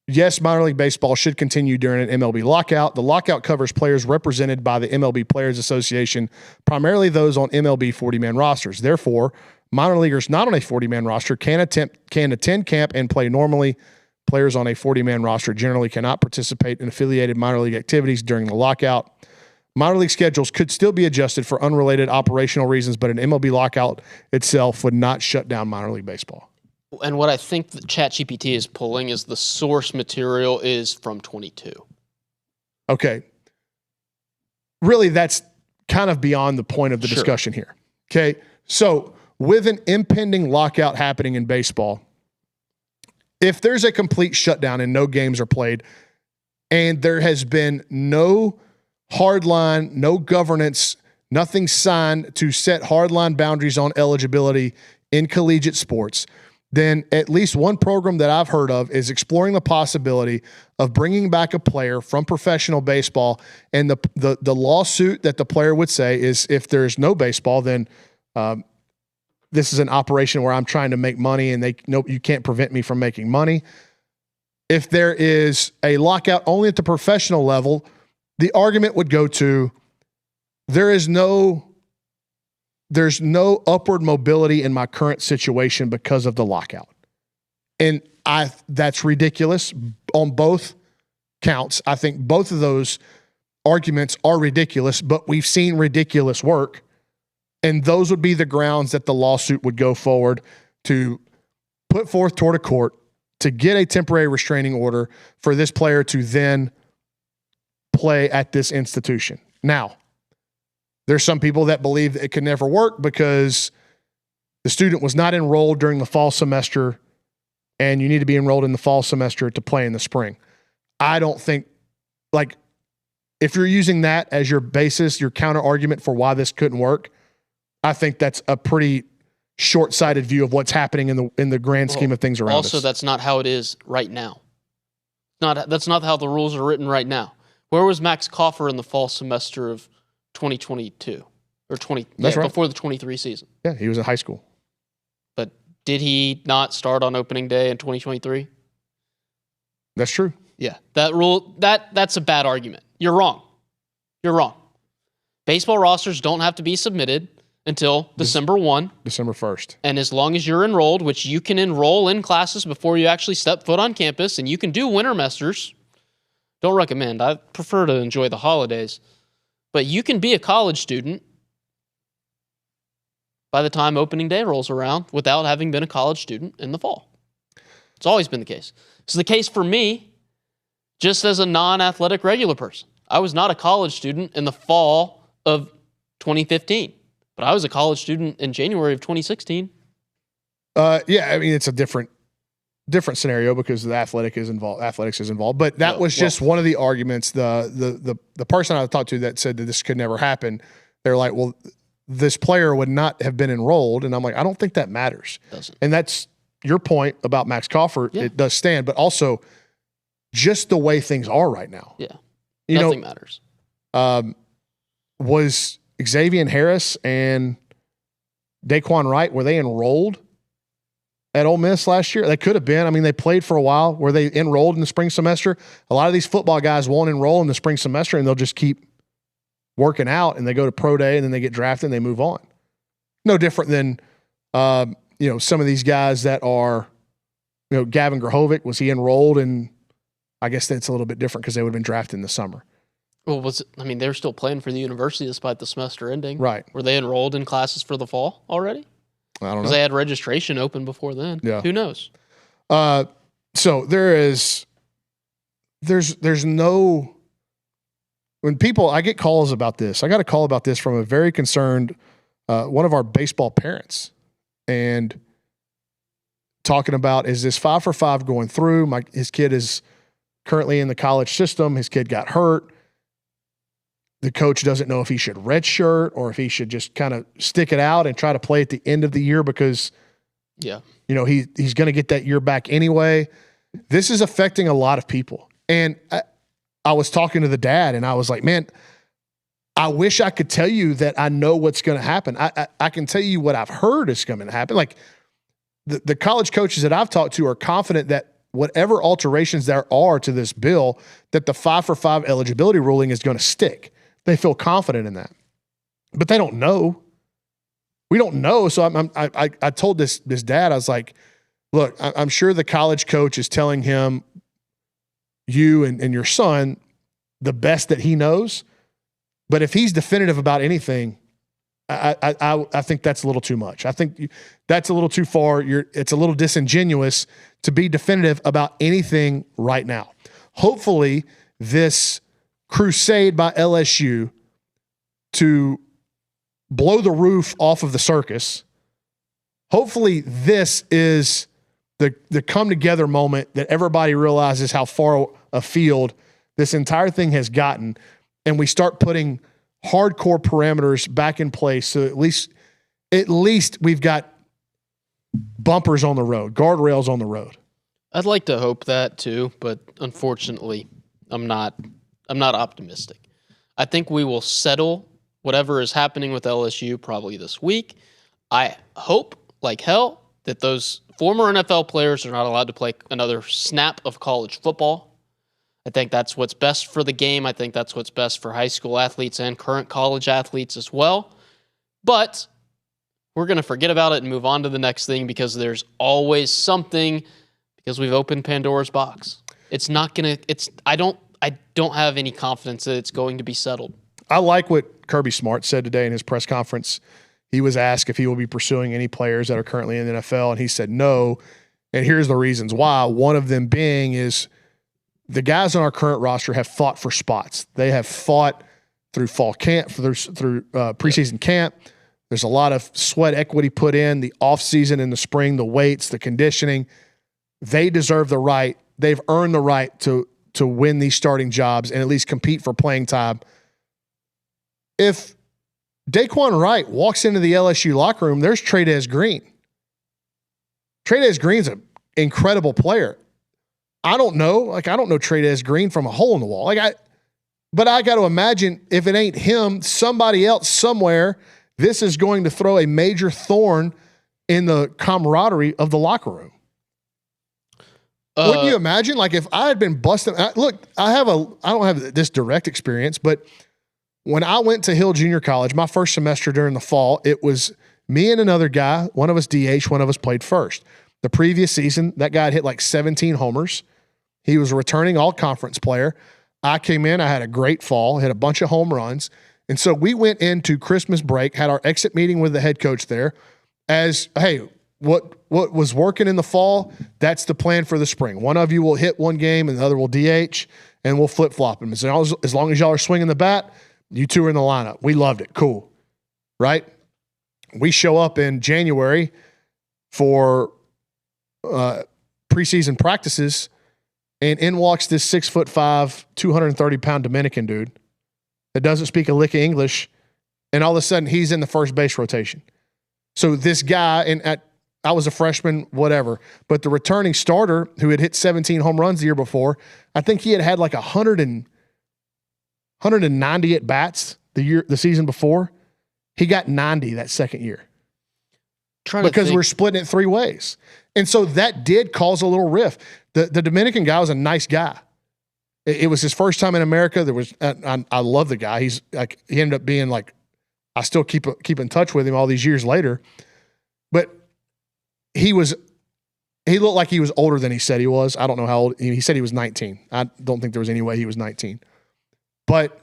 Yes, minor league baseball should continue during an MLB lockout. The lockout covers players represented by the MLB Players Association, primarily those on MLB 40-man rosters. Therefore, minor leaguers not on a 40-man roster can attend camp and play normally. Players on a 40-man roster generally cannot participate in affiliated minor league activities during the lockout. Minor league schedules could still be adjusted for unrelated operational reasons, but an MLB lockout itself would not shut down minor league baseball.
And what I think that ChatGPT is pulling is the source material is from 22.
Okay. Really, that's kind of beyond the point of the discussion here. Okay. So with an impending lockout happening in baseball, if there's a complete shutdown and no games are played, and there has been no hard line, no governance, nothing signed to set hardline boundaries on eligibility in collegiate sports, then at least one program that I've heard of is exploring the possibility of bringing back a player from professional baseball. And the lawsuit that the player would say is, if there's no baseball, then this is an operation where I'm trying to make money, and you can't prevent me from making money. If there is a lockout only at the professional level, the argument would go to there's no upward mobility in my current situation because of the lockout. And that's ridiculous on both counts. I think both of those arguments are ridiculous, but we've seen ridiculous work. And those would be the grounds that the lawsuit would go forward to put forth toward a court to get a temporary restraining order for this player to then play at this institution. Now, there's some people that believe that it could never work because the student was not enrolled during the fall semester, and you need to be enrolled in the fall semester to play in the spring. I don't think, if you're using that as your basis, your counter argument for why this couldn't work, I think that's a pretty short-sighted view of what's happening in the grand scheme of things around us.
Also, that's not how it is right now. That's not how the rules are written right now. Where was Max Coffer in the fall semester of 2022 or 20?
That's right.
Before the 23 season.
Yeah, he was in high school.
But did he not start on opening day in 2023?
That's true.
Yeah, that rule that's a bad argument. You're wrong. You're wrong. Baseball rosters don't have to be submitted until December 1.
December 1st.
And as long as you're enrolled, which you can enroll in classes before you actually step foot on campus, and you can do winter semesters. Don't recommend. I prefer to enjoy the holidays. But you can be a college student by the time opening day rolls around without having been a college student in the fall. It's always been the case. It's the case for me, just as a non-athletic regular person. I was not a college student in the fall of 2015. But I was a college student in January of 2016.
Yeah, I mean, it's a different scenario because the athletics is involved. But that was just one of the arguments. The person I talked to that said that this could never happen, they're like, well, this player would not have been enrolled. And I'm like, I don't think that matters.
Doesn't.
And that's your point about Max Coffer. Yeah. It does stand, but also just the way things are right now.
Yeah, nothing matters.
Xavier Harris and Daquan Wright, were they enrolled at Ole Miss last year? They could have been. I mean, they played for a while. Were they enrolled in the spring semester? A lot of these football guys won't enroll in the spring semester, and they'll just keep working out, and they go to pro day, and then they get drafted, and they move on. No different than some of these guys that are, Gavin Grahovic, was he enrolled? And I guess that's a little bit different because they would have been drafted in the summer.
Well, they were still playing for the university despite the semester ending.
Right.
Were they enrolled in classes for the fall already?
I don't know.
Because they had registration open before then.
Yeah.
Who knows?
So there's no, when people, I get calls about this. I got a call about this from a very concerned, one of our baseball parents, and talking about, is this 5 for 5 going through? His kid is currently in the college system. His kid got hurt. The coach doesn't know if he should redshirt or if he should just kind of stick it out and try to play at the end of the year because, he's going to get that year back anyway. This is affecting a lot of people. And I was talking to the dad, and I was like, man, I wish I could tell you that I know what's going to happen. I can tell you what I've heard is going to happen. Like the college coaches that I've talked to are confident that whatever alterations there are to this bill, that the 5 for 5 eligibility ruling is going to stick. They feel confident in that, but they don't know. We don't know. So I told this dad, I was like, look, I'm sure the college coach is telling him, you and your son, the best that he knows. But if he's definitive about anything, I think that's a little too much. I think that's a little too far. It's a little disingenuous to be definitive about anything right now. Hopefully, this crusade by LSU to blow the roof off of the circus, hopefully this is the come together moment that everybody realizes how far afield this entire thing has gotten, and we start putting hardcore parameters back in place, so at least we've got bumpers on the road, guardrails on the road.
I'd like to hope that too, but unfortunately, I'm not optimistic. I think we will settle whatever is happening with LSU probably this week. I hope like hell that those former NFL players are not allowed to play another snap of college football. I think that's what's best for the game. I think that's what's best for high school athletes and current college athletes as well. But we're going to forget about it and move on to the next thing because there's always something, because we've opened Pandora's box. It's not going to, I don't have any confidence that it's going to be settled.
I like what Kirby Smart said today in his press conference. He was asked if he will be pursuing any players that are currently in the NFL, and he said no. And here's the reasons why. One of them being is the guys on our current roster have fought for spots. They have fought through fall camp, through preseason camp. There's a lot of sweat equity put in, the offseason in the spring, the weights, the conditioning. They deserve the right. They've earned the right to win these starting jobs and at least compete for playing time. If Daquan Wright walks into the LSU locker room, there's Trey'Dez Green. Trey'Dez Green's an incredible player. I don't know Trey'Dez Green from a hole in the wall. But I got to imagine if it ain't him, somebody else somewhere, this is going to throw a major thorn in the camaraderie of the locker room. Wouldn't you imagine? Like if I had been busting, look, I don't have this direct experience, but when I went to Hill Junior College, my first semester during the fall, it was me and another guy. One of us DH, one of us played first. The previous season, that guy had hit like 17 homers. He was a returning all-conference player. I came in, I had a great fall, hit a bunch of home runs. And so we went into Christmas break, had our exit meeting with the head coach there as, hey, what was working in the fall, that's the plan for the spring. One of you will hit one game and the other will DH, and we'll flip-flop them. As long as y'all are swinging the bat, you two are in the lineup. We loved it. Cool. Right? We show up in January for preseason practices, and in walks this 6'5", 230-pound Dominican dude that doesn't speak a lick of English, and all of a sudden he's in the first base rotation. So this guy, I was a freshman, whatever, but the returning starter who had hit 17 home runs the year before, I think he had like 190 at bats the season before. He got 90 that second year
Trying to
because
think.
we're splitting it 3 ways. And so that did cause a little rift. The Dominican guy was a nice guy. It was his first time in America. There was, I love the guy. He's like, he ended up being like, I still keep in touch with him all these years later. But he looked like he was older than he said he was. I don't know how old. He said he was 19. I don't think there was any way he was 19. But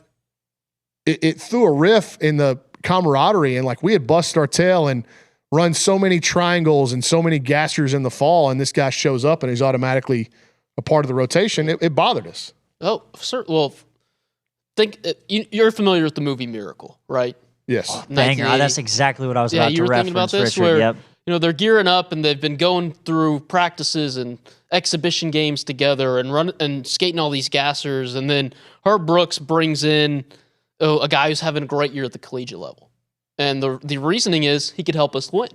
it threw a rift in the camaraderie, and like we had busted our tail and run so many triangles and so many gassers in the fall, and this guy shows up and he's automatically a part of the rotation. It bothered us.
Oh, certainly. Well, you're familiar with the movie Miracle, right?
Yes.
Banger. That's exactly what I was about
you
to
were
reference,
thinking about this,
Richard.
where
Yep.
they're gearing up and they've been going through practices and exhibition games together and skating all these gassers, and then Herb Brooks brings in a guy who's having a great year at the collegiate level, and the reasoning is he could help us win.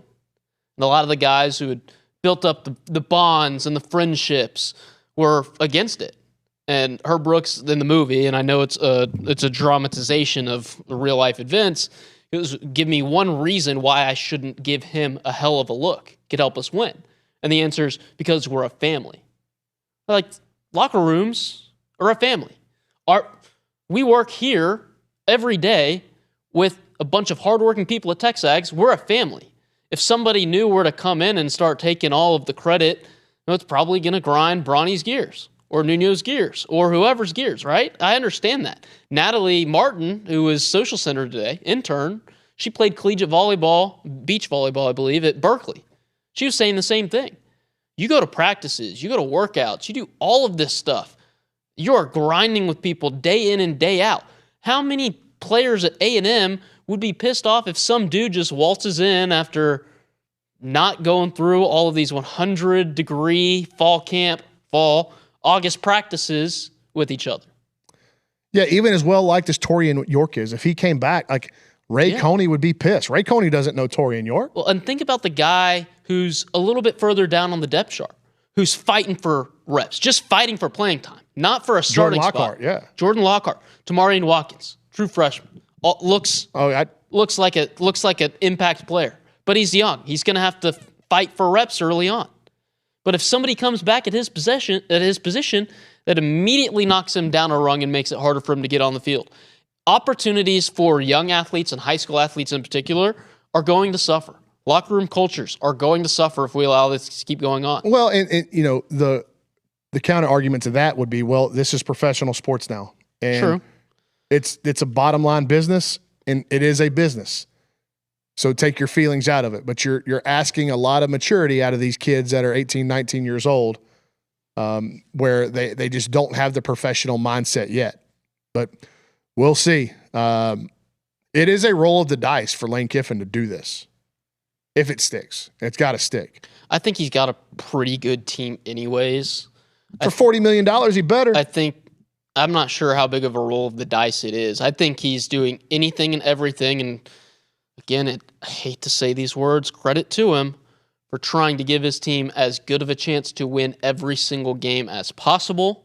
And a lot of the guys who had built up the bonds and the friendships were against it. And Herb Brooks in the movie, and I know it's a dramatization of the real life events, it was give me one reason why I shouldn't give him a hell of a look. Could help us win. And the answer is because we're a family. Like, locker rooms are a family. We work here every day with a bunch of hardworking people at TexAgs. We're a family. If somebody new were to come in and start taking all of the credit, it's probably going to grind Brauny's gears or Nuno's gears or whoever's gears, right? I understand that. Natalie Martin, who was social center today, intern, she played collegiate volleyball, beach volleyball, I believe, at Berkeley. She was saying the same thing. You go to practices, you go to workouts, you do all of this stuff. You are grinding with people day in and day out. How many players at A&M would be pissed off if some dude just waltzes in after not going through all of these 100-degree August practices with each other?
Yeah, even as well liked as Torian York is, if he came back, like Ray Coney would be pissed. Ray Coney doesn't know Torian York.
Well, and think about the guy who's a little bit further down on the depth chart, who's fighting for reps, just fighting for playing time, not for a starting spot. Jordan Lockhart, Tamarian Watkins, true freshman, looks like an impact player, but he's young. He's going to have to fight for reps early on. But if somebody comes back at his position, that immediately knocks him down a rung and makes it harder for him to get on the field. Opportunities for young athletes and high school athletes in particular are going to suffer. Locker room cultures are going to suffer if we allow this to keep going on.
Well, and the counter argument to that would be, well, this is professional sports now. And
True.
It's a bottom line business, and it is a business. So take your feelings out of it. But you're asking a lot of maturity out of these kids that are 18, 19 years old, where they just don't have the professional mindset yet. But we'll see. It is a roll of the dice for Lane Kiffin to do this. If it sticks. It's got to stick.
I think he's got a pretty good team anyways.
For $40 million, he better.
I'm not sure how big of a roll of the dice it is. I think he's doing anything and everything, and again, I hate to say these words, credit to him for trying to give his team as good of a chance to win every single game as possible.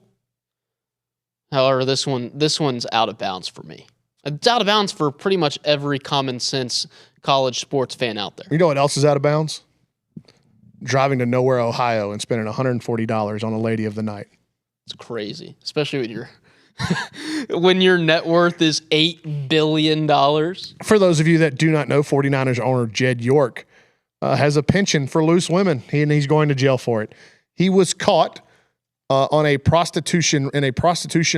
However, this one's out of bounds for me. It's out of bounds for pretty much every common sense college sports fan out there.
You know what else is out of bounds? Driving to Nowhere, Ohio, and spending $140 on a lady of the night.
It's crazy, especially when your net worth is $8 billion.
For those of you that do not know, 49ers owner Jed York has a penchant for loose women, and he's going to jail for it. He was caught in a prostitution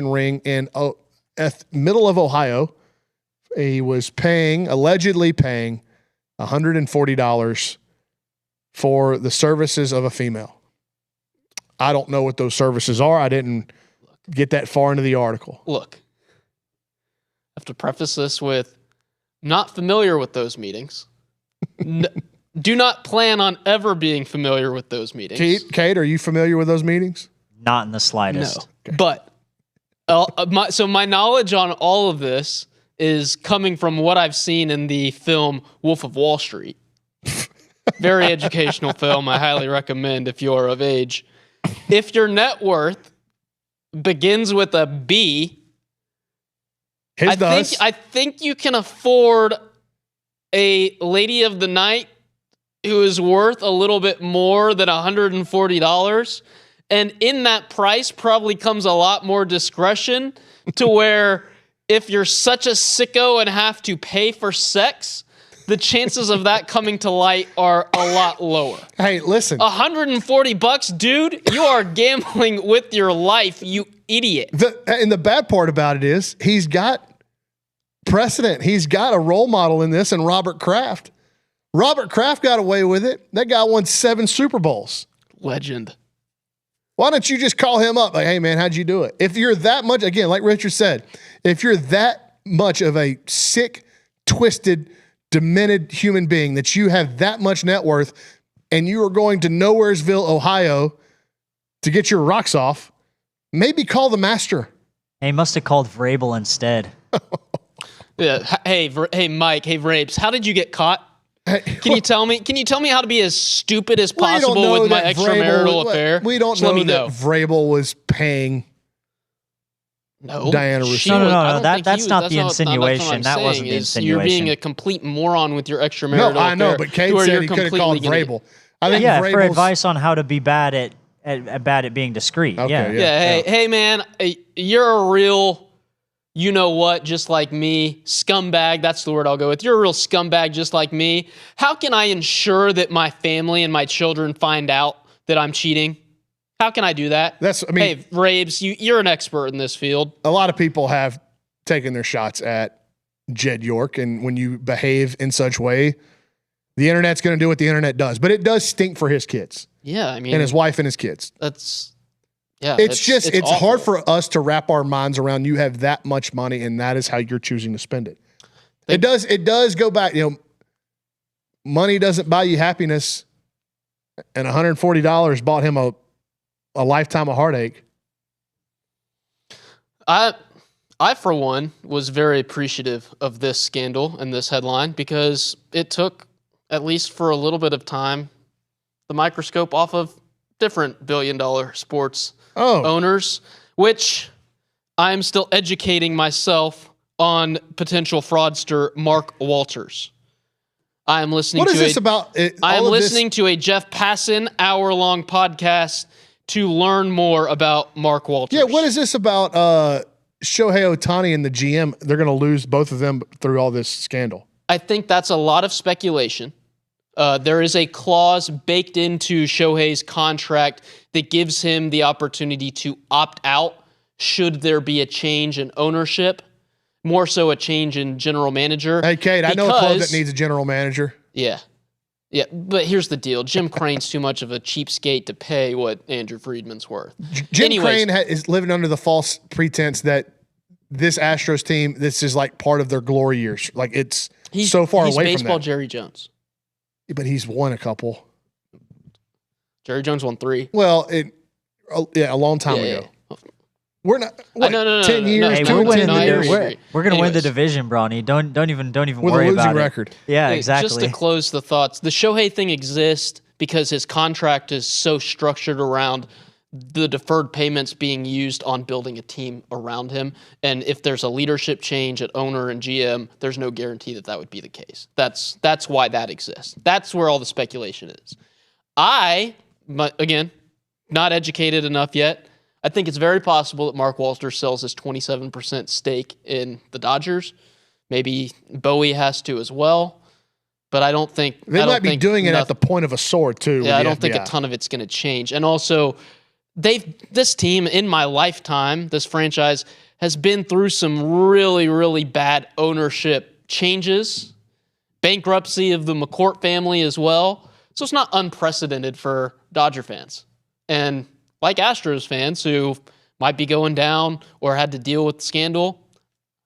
ring in middle of Ohio. He was allegedly paying $140 for the services of a female. I don't know what those services are. I didn't get that far into the article.
Look, I have to preface this with not familiar with those meetings. Do not plan on ever being familiar with those meetings.
Kate, are you familiar with those meetings?
Not in the slightest.
No. Okay. But my knowledge on all of this is coming from what I've seen in the film Wolf of Wall Street. Very educational film. I highly recommend if you're of age. If your net worth begins with a B, I think you can afford a lady of the night who is worth a little bit more than $140. And in that price probably comes a lot more discretion to where if you're such a sicko and have to pay for sex, the chances of that coming to light are a lot lower.
Hey, listen.
$140, dude, you are gambling with your life, you idiot.
And the bad part about it is he's got precedent. He's got a role model in this, and Robert Kraft. Robert Kraft got away with it. That guy won 7 Super Bowls.
Legend.
Why don't you just call him up? Like, hey, man, how'd you do it? If you're that much, again, like Richard said, if you're that much of a sick, twisted, demented human being that you have that much net worth and you are going to Nowheresville, Ohio to get your rocks off, maybe call the master.
He must have called Vrabel instead.
Yeah. Hey, Mike. Hey, Vrabes. How did you get caught? Can you tell me? Can you tell me how to be as stupid as possible with my extramarital affair?
We don't know that Vrabel was paying Diana Rousseau.
No. That's not the insinuation. That wasn't the insinuation.
You're being a complete moron with your extramarital affair.
No, I know, but Kate said he could have called Vrabel. I think
for advice on how to be bad at being discreet.
Okay, hey, man, you're a real, you know what, just like me, scumbag. That's the word I'll go with. You're a real scumbag just like me. How can I ensure that my family and my children find out that I'm cheating? How can I do that? Hey, Rabes, you're an expert in this field.
A lot of people have taken their shots at Jed York, and when you behave in such way, the internet's going to do what the internet does. But it does stink for his kids.
Yeah, I mean,
and his wife and his kids. It's hard for us to wrap our minds around. You have that much money, and that is how you're choosing to spend it. It does go back. You know, money doesn't buy you happiness, and $140 bought him a lifetime of heartache.
I, for one, was very appreciative of this scandal and this headline because it took, at least for a little bit of time, the microscope off of different billion-dollar sports owners, which I'm still educating myself on potential fraudster Mark Walters. I am listening to a Jeff Passan hour-long podcast to learn more about Mark Walters.
Yeah, what is this about Shohei Ohtani and the GM? They're going to lose both of them through all this scandal.
I think that's a lot of speculation. There is a clause baked into Shohei's contract that gives him the opportunity to opt out should there be a change in ownership, more so a change in general manager.
Hey, Kate, I know a club that needs a general manager.
Yeah. Yeah, but here's the deal. Jim Crane's too much of a cheapskate to pay what Andrew Friedman's worth.
Jim Crane is living under the false pretense that this Astros team, this is like part of their glory years. Like he's so far away from that.
He's baseball Jerry Jones.
But he's won a couple.
Jerry Jones won 3.
Well, a long time ago. Yeah. We're not. What,
no,
10 years.
Hey, we're going to win the division, Brauny. Don't even worry about it. With a losing record. Yeah, exactly.
Just to close the thoughts, the Shohei thing exists because his contract is so structured around the deferred payments being used on building a team around him. And if there's a leadership change at owner and GM, there's no guarantee that would be the case. That's why that exists. That's where all the speculation is. Again, not educated enough yet. I think it's very possible that Mark Walters sells his 27% stake in the Dodgers. Maybe Bowie has to as well. But I don't think...
They might be doing it at the point of a sword, too.
Yeah, I don't think a ton of it's going to change. And also, this team, in my lifetime, this franchise, has been through some really, really bad ownership changes. Bankruptcy of the McCourt family as well. So it's not unprecedented for Dodger fans. And like Astros fans who might be going down or had to deal with the scandal,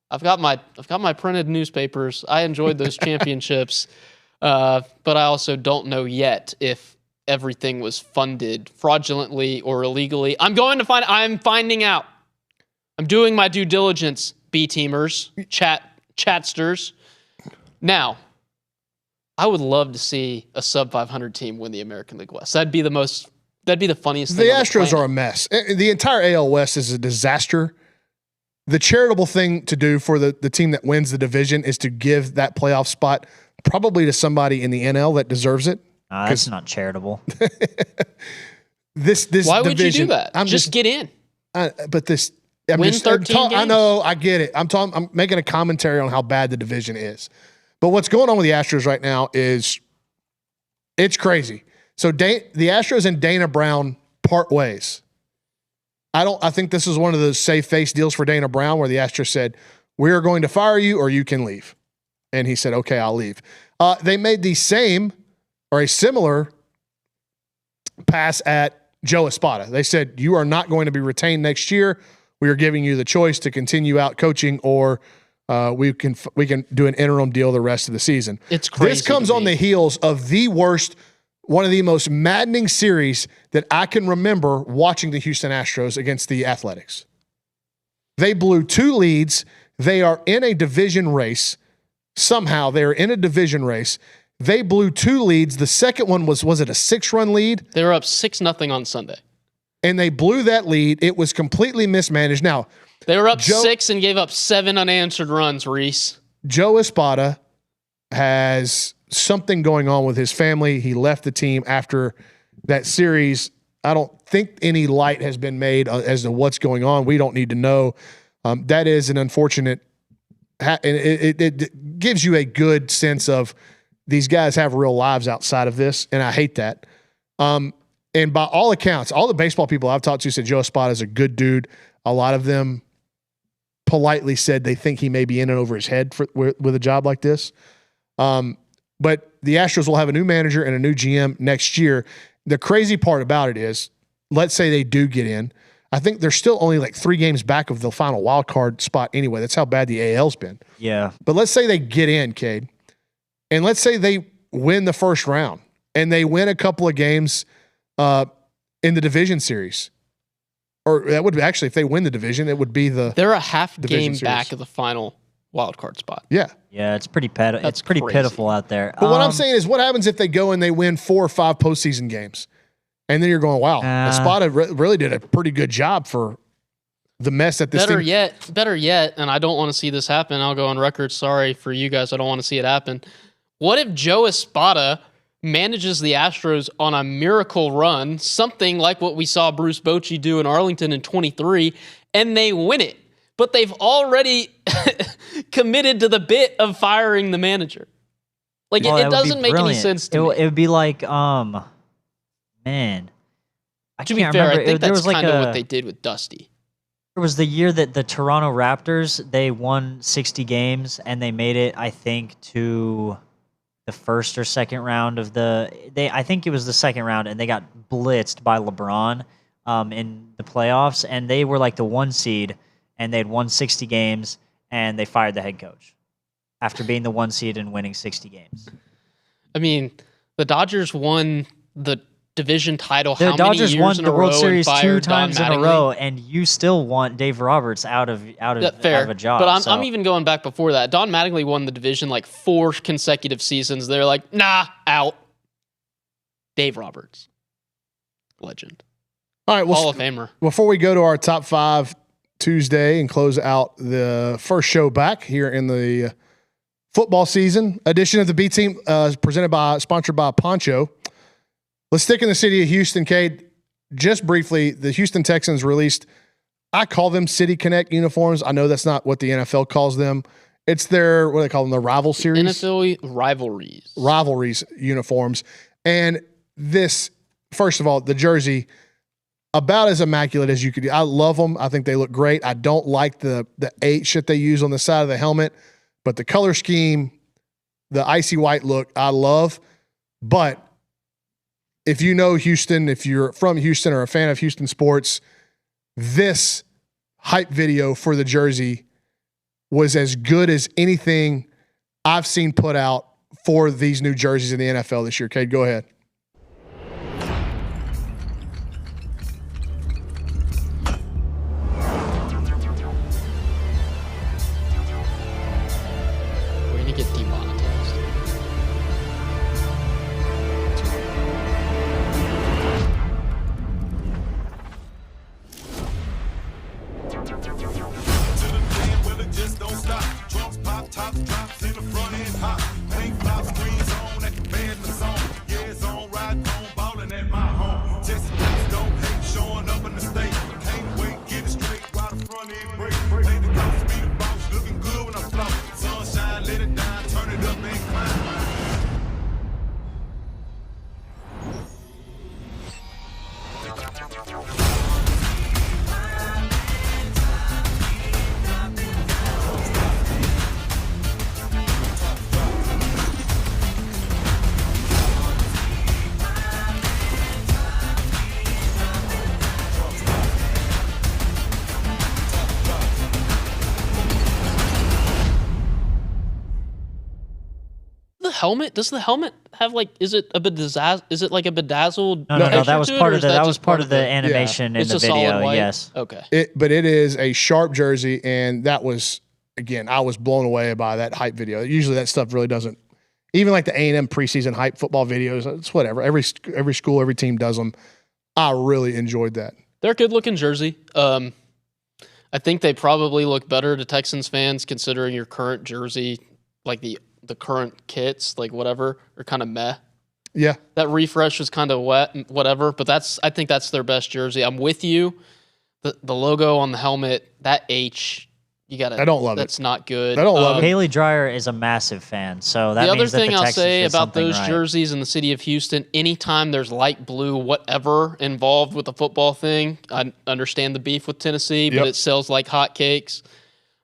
I've got my printed newspapers. I enjoyed those championships, but I also don't know yet if everything was funded fraudulently or illegally. I'm finding out. I'm doing my due diligence, B-teamers, chatsters. Now, I would love to see a sub-500 team win the American League West. That'd be the funniest thing.
The Astros are a mess. The entire AL West is a disaster. The charitable thing to do for the team that wins the division is to give that playoff spot probably to somebody in the NL that deserves it.
That's not charitable.
This
Why would you
division,
do that? Just get in.
But this,
Win 13
I
games.
know, I get it. I'm making a commentary on how bad the division is. But what's going on with the Astros right now is it's crazy. So the Astros and Dana Brown part ways. I think this is one of those safe face deals for Dana Brown where the Astros said, we are going to fire you or you can leave. And he said, okay, I'll leave. They made the same or a similar pass at Joe Espada. They said, you are not going to be retained next year. We are giving you the choice to continue out coaching or we can do an interim deal the rest of the season.
It's crazy.
This comes on the heels of one of the most maddening series that I can remember watching the Houston Astros against the Athletics. They blew 2 leads. They are in a division race. Somehow they are in a division race. They blew 2 leads. The second one was it a 6-run lead?
They were up 6-0 on Sunday.
And they blew that lead. It was completely mismanaged. Now,
they were up 6 and gave up 7 unanswered runs, Reese.
Joe Espada has something going on with his family. He left the team after that series. I don't think any light has been made as to what's going on. We don't need to know. That is an unfortunate, and it gives you a good sense of these guys have real lives outside of this, and I hate that. And by all accounts, all the baseball people I've talked to said Joe Espada is a good dude. A lot of them politely said they think he may be in and over his head with a job like this. But the Astros will have a new manager and a new GM next year. The crazy part about it is, let's say they do get in. I think they're still only like 3 games back of the final wild card spot anyway. That's how bad the AL's been.
Yeah.
But let's say they get in, Cade, and let's say they win the first round and they win a couple of games in the division series. Or that would be actually, if they win the division, it would be
they're a half game
series.
back of the final wild card spot.
Yeah.
Yeah, it's pretty it's pretty
crazy.
pitiful out there.
But what I'm saying is, what happens if they go and they win 4 or 5 postseason games? And then you're going, wow, Espada really did a pretty good job for the mess that this
Better yet, and I don't want to see this happen. I'll go on record. Sorry for you guys. I don't want to see it happen. What if Joe Espada manages the Astros on a miracle run, something like what we saw Bruce Bochy do in Arlington in 23, and they win it? But they've already committed to the bit of firing the manager. Like, it doesn't make any sense to me.
It would be like, man,
to be fair, I think that's kind of what they did with Dusty.
It was the year that the Toronto Raptors, they won 60 games, and they made it, I think, to the first or second round of I think it was the second round, and they got blitzed by LeBron in the playoffs, and they were like the 1 seed, and they'd won 60 games, and they fired the head coach after being the 1 seed and winning 60 games.
I mean, the Dodgers won the division title
the
how
Dodgers
many years
won
in
the
a
World
row
Series
and
2
fired
times
Don
in a
Mattingly?
row, and you still want Dave Roberts out of a job.
But I'm even going back before that. Don Mattingly won the division like 4 consecutive seasons. They're like, nah, out. Dave Roberts, legend.
All right,
Hall of Famer.
Before we go to our top 5 Tuesday and close out the first show back here in the football season edition of the B Team, sponsored by Poncho. Let's stick in the city of Houston, Cade. Just briefly, the Houston Texans released, I call them City Connect uniforms. I know that's not what the NFL calls them. It's their, what do they call them, the Rival Series?
NFL rivalries.
Rivalries uniforms. And this, first of all, the jersey, about as immaculate as you could. I love them. I think they look great. I don't like the 8 shit they use on the side of the helmet, but the color scheme, the icy white look, I love. But if you know Houston, if you're from Houston or a fan of Houston sports, this hype video for the jersey was as good as anything I've seen put out for these new jerseys in the NFL this year. Cade, go ahead.
We're going to get demonetized. Does the helmet have like? Is it like a bedazzled?
No, that was part of the
Yeah.
animation in
It's
the
a solid
video.
white?
Yes.
Okay.
But it is a sharp jersey, and that was, again, I was blown away by that hype video. Usually that stuff really doesn't, even like the A&M preseason hype football videos, it's whatever. Every school, every team does them. I really enjoyed that.
They're a good looking jersey. I think they probably look better to Texans fans considering your current jersey, like the current kits, like whatever, are kind of meh.
Yeah.
That refresh was kind of wet, whatever, but I think that's their best jersey. I'm with you. The logo on the helmet, that H, you got to.
I don't love it.
That's not good.
I don't love it.
Haley Dreyer is a massive fan, so that
The other
means that
thing
the
I'll
Texans
say
did
about
something
those
right.
jerseys in the city of Houston, anytime there's light blue, whatever involved with the football thing, I understand the beef with Tennessee, but
Yep.
it sells like hotcakes.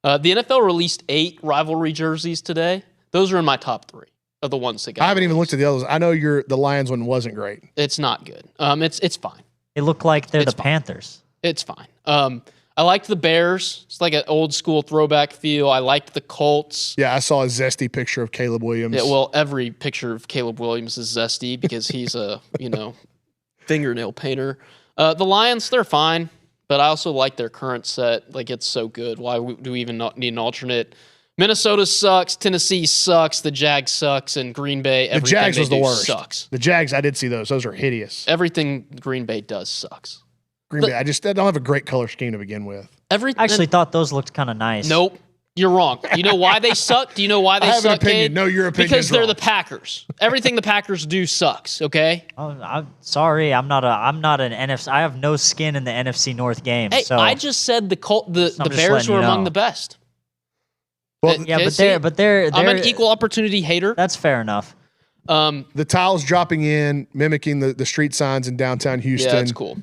The NFL released 8 rivalry jerseys today. Those are in my top 3 of the ones that got.
I haven't even looked at the others. I know the Lions one wasn't great.
It's not good. It's fine.
They look like they're
It's
the
fine.
Panthers.
It's fine. I liked the Bears. It's like an old school throwback feel. I liked the Colts.
Yeah, I saw a zesty picture of Caleb Williams.
Yeah, well, every picture of Caleb Williams is zesty because he's a, fingernail painter. The Lions, they're fine, but I also like their current set. Like, it's so good. Why do we even not need an alternate? Minnesota sucks. Tennessee sucks. The Jags sucks. And Green Bay,
the Jags was the worst.
Sucks.
The Jags, I did see those. Those are hideous.
Everything Green Bay does sucks.
Green Bay, I don't have a great color scheme to begin with.
I actually thought those looked kind of nice.
Nope. You're wrong. You know why they suck? Do you know why they
I have
suck,
an opinion.
Cade?
No, your opinion's
Because they're
wrong.
the Packers. Everything the Packers do sucks, okay?
Oh, I'm sorry. I'm not an NFC. I have no skin in the NFC North game.
Hey,
so
I just said the Bears
letting
were
you
among
know.
the best.
Well,
yeah,
Okay,
but they're
I'm an equal opportunity hater.
That's fair enough.
the tiles dropping in, mimicking the street signs in downtown Houston.
Yeah, that's cool.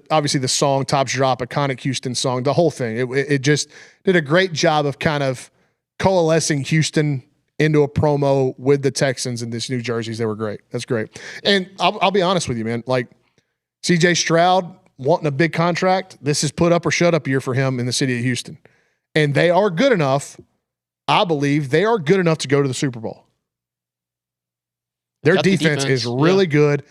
Obviously the song Tops Drop, iconic Houston song, the whole thing. It just did a great job of kind of coalescing Houston into a promo with the Texans in these new jerseys. They were great. That's great. And I'll be honest with you, man. Like CJ Stroud wanting a big contract, this is put up or shut up year for him in the city of Houston. And they are good enough. I believe they are good enough to go to the Super Bowl. Their
Got the
defense is really good.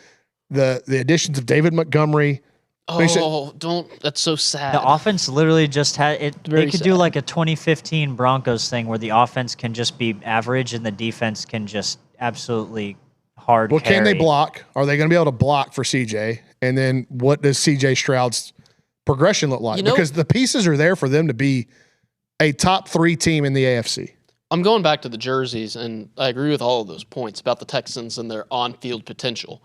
The additions of David Montgomery.
Oh, don't. That's so sad.
The offense literally just had it.
Very
They could do
sad.
like a 2015 Broncos thing where the offense can just be average and the defense can just absolutely hard.
Well, can they
carry.
block? Are they going to be able to block for CJ? And then what does CJ Stroud's progression look like? Because the pieces are there for them to be a top 3 team in the AFC.
I'm going back to the jerseys, and I agree with all of those points about the Texans and their on-field potential.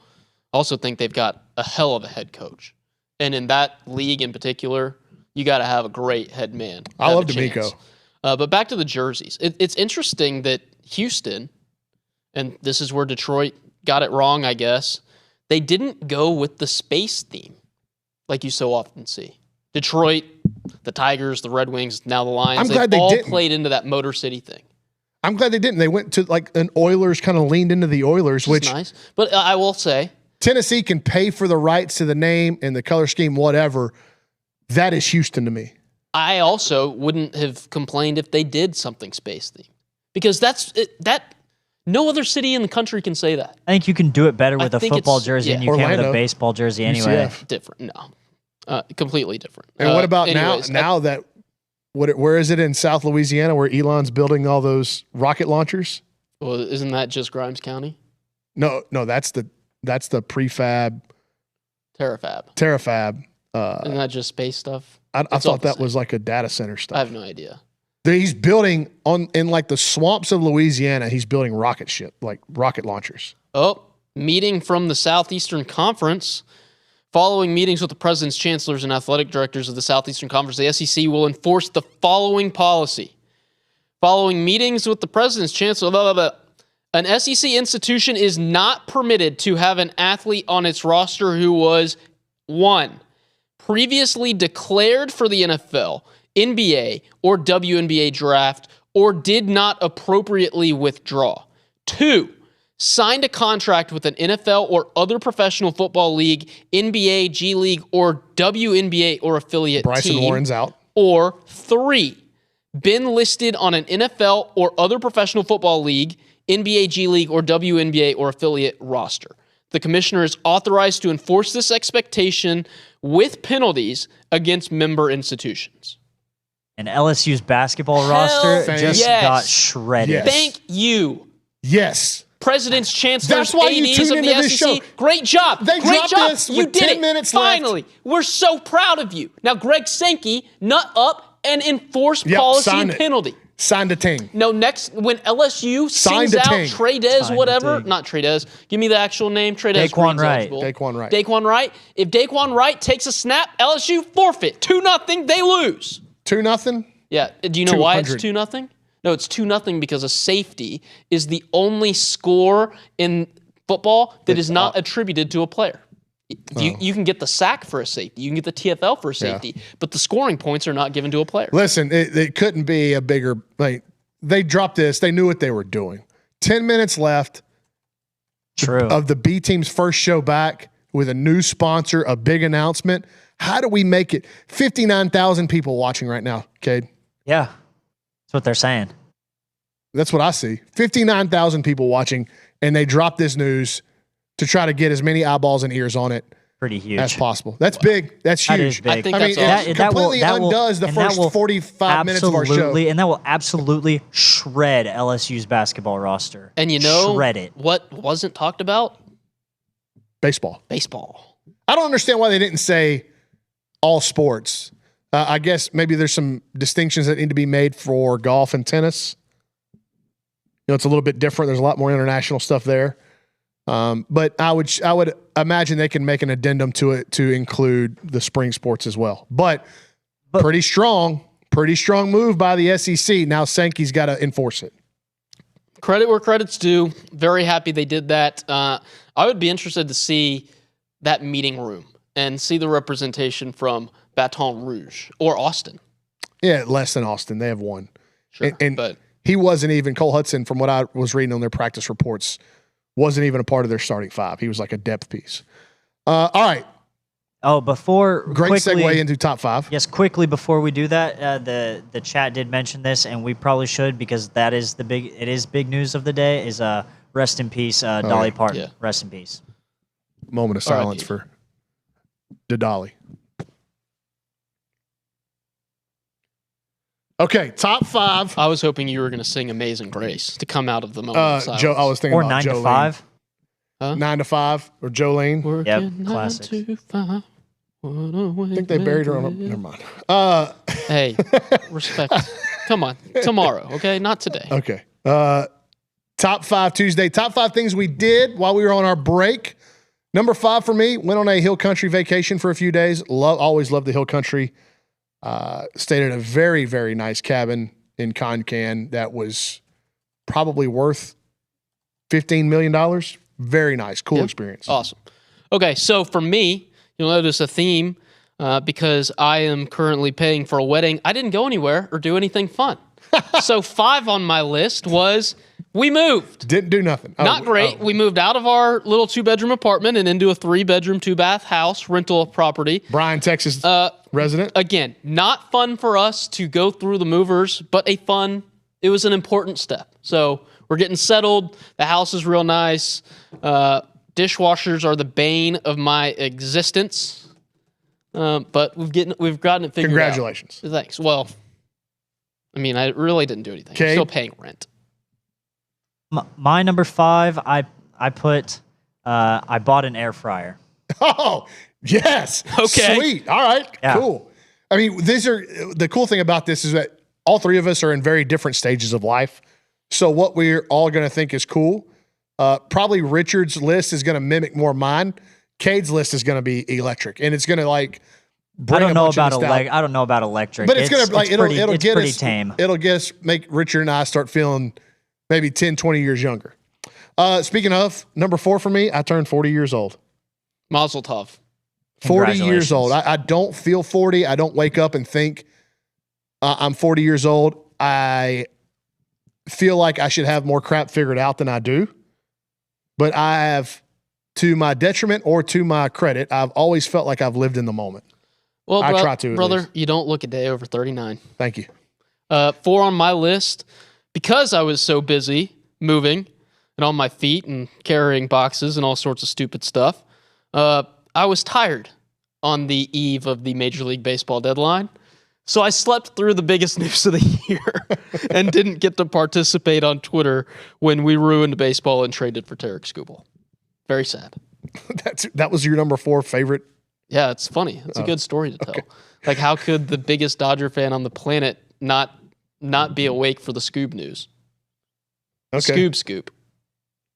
I also think they've got a hell of a head coach. And in that league in particular, you got to have a great head man.
I love D'Amico.
But back to the jerseys. It's interesting that Houston, and this is where Detroit got it wrong, I guess, they didn't go with the space theme like you so often see. Detroit, the Tigers, the Red Wings, now the Lions,
I'm glad they
all
didn't.
played into that Motor City thing.
I'm glad they didn't. They went to like an Oilers, kind of leaned into the Oilers,
Which
which
is nice. But I will say,
Tennessee can pay for the rights to the name and the color scheme, whatever. That is Houston to me.
I also wouldn't have complained if they did something space themed. Because that no other city in the country can say that.
I think you can do it better with
I
a
think
football
it's-
jersey
yeah.
than you can with
Orlando.
a baseball jersey anyway.
UCF.
Different. No. Completely different.
And what about
anyways,
now that where is it in South Louisiana where Elon's building all those rocket launchers?
Well, isn't that just Grimes County?
No, that's the prefab
Terrafab.
Terrafab.
Isn't that just space stuff?
I
It's all
thought
the
that
same.
was like a data center
I
stuff.
have no idea.
He's building in like the swamps of Louisiana. He's building rocket ship, like rocket launchers.
Oh, meeting from the Southeastern Conference. Following meetings with the presidents, chancellors, and athletic directors of the Southeastern Conference, the SEC will enforce the following policy. Following meetings with the presidents, chancellor, blah, blah, blah. An SEC institution is not permitted to have an athlete on its roster who was, 1, previously declared for the NFL, NBA, or WNBA draft, or did not appropriately withdraw. 2, signed a contract with an NFL or other professional football league, NBA, G League, or WNBA or affiliate
Bryson
team.
Warren's out.
Or 3, been listed on an NFL or other professional football league, NBA, G League, or WNBA or affiliate roster. The commissioner is authorized to enforce this expectation with penalties against member institutions.
And LSU's basketball roster just
yes.
got shredded.
Yes.
Thank you.
Yes.
Presidents, chancellors,
That's why you
ADs
tuned
of
into
the
this
SEC.
show.
Great job.
They
Great
dropped
job.
this
You
with
did
10
it.
minutes left.
Finally. We're so proud of you. Now, Greg Sankey, nut up and enforce
Yep,
policy
sign
and
it.
penalty.
Signed a ting.
No, next, when LSU
Signed
sings
a
out
ting.
Trey-Dez,
Signed a
whatever,
ting.
not Trey-Dez, give me the actual name, Trey-Dez.
Daquan
Green's
Wright.
eligible.
Daquan Wright.
Daquan Wright. If Daquan Wright takes a snap, LSU forfeit. 2-0, they lose.
2-0.
Yeah, do you know why it's
200.
2-0? No, it's 2-0 because a safety is the only score in football that is not attributed to a player. You can get the sack for a safety. You can get the TFL for a safety, but the scoring points are not given to a player.
Listen, it couldn't be a bigger, like, they dropped this. They knew what they were doing. 10 minutes left
True.
of the B team's first show back with a new sponsor, a big announcement. How do we make it? 59,000 people watching right now, Cade.
Yeah. That's what they're saying.
That's what I see. 59,000 people watching, and they drop this news to try to get as many eyeballs and ears on it
Pretty huge.
as possible. That's big. That's
That
huge.
is big.
I think
I mean,
that's
it
awesome.
completely undoes the first 45 minutes of our show.
Absolutely, and that will absolutely shred LSU's basketball roster.
And you know
shred it.
what wasn't talked about?
Baseball.
Baseball.
I don't understand why they didn't say all sports. I guess maybe there's some distinctions that need to be made for golf and tennis. You know, it's a little bit different. There's a lot more international stuff there. But I would imagine they can make an addendum to it to include the spring sports as well. But pretty strong move by the SEC. Now Sankey's got to enforce it.
Credit where credit's due. Very happy they did that. I would be interested to see that meeting room and see the representation from Baton Rouge or Austin.
Yeah, less than Austin. They have one.
Sure,
And
but
he wasn't even, Cole Hudson, from what I was reading on their practice reports, wasn't even a part of their starting five. He was like a depth piece. All right.
Oh, before
Great
quickly,
segue into top five.
Yes, quickly before we do that, the chat did mention this, and we probably should because that is it is big news of the day. Is rest in peace, Dolly
yeah.
Parton.
Yeah.
Rest in peace.
Moment of silence for Dolly. Okay, top five.
I was hoping you were going to sing Amazing Grace to come out of the moment of silence.
Joe, I was thinking
Or
about
9 to
Jolene.
5.
9 to 5 or Jolene.
Working
Yep,
9
classics.
to 5.
I think they buried her on. Never mind.
Hey, respect. Come on. Tomorrow, okay? Not today.
Okay. Top five Tuesday. Top five things we did while we were on our break. Number 5 for me, went on a hill country vacation for a few days. Always loved the hill country. Stayed at a very, very nice cabin in Concan that was probably worth $15 million. Very nice. Cool experience.
Awesome. Okay, so for me, you'll notice a theme because I am currently paying for a wedding. I didn't go anywhere or do anything fun. So 5 on my list was we moved.
Didn't do nothing.
Not great. We moved out of our little 2-bedroom apartment and into a 3-bedroom, 2-bath house rental property.
Bryan, Texas resident.
Again, not fun for us to go through the movers, but it was an important step. So we're getting settled. The house is real nice. Dishwashers are the bane of my existence. But we've gotten it figured
Congratulations.
out. Thanks. Well, I mean, I really didn't do anything. I'm
Okay.
still paying rent.
My number 5, I put I bought an air fryer.
Oh, Yes.
Okay.
Sweet. All right.
Yeah.
Cool. I mean, the cool thing about this is that all three of us are in very different stages of life. So what we're all going to think is cool. Probably Richard's list is going to mimic more mine. Cade's list is going to be electric, and it's going to like.
I don't know about electric,
but it's going to like it'll get
pretty
us
tame.
It'll get us make Richard and I start feeling maybe 10, 20 years younger. Speaking of number 4 for me, I turned 40 years old.
Mazel tov.
40 years old. I don't feel 40. I don't wake up and think I'm 40 years old. I feel like I should have more crap figured out than I do. But I have, to my detriment or to my credit, I've always felt like I've lived in the moment.
Well,
I try to,
brother, you don't look a day over 39.
Thank you.
4 on my list, because I was so busy moving and on my feet and carrying boxes and all sorts of stupid stuff, I was tired on the eve of the Major League Baseball deadline. So I slept through the biggest news of the year and didn't get to participate on Twitter when we ruined baseball and traded for Tarek Skubal. Very sad.
That was your number 4 favorite?
Yeah, it's funny. It's a good story to tell. Okay. Like, how could the biggest Dodger fan on the planet not be awake for the Scoob news?
Okay.
Scoob scoop.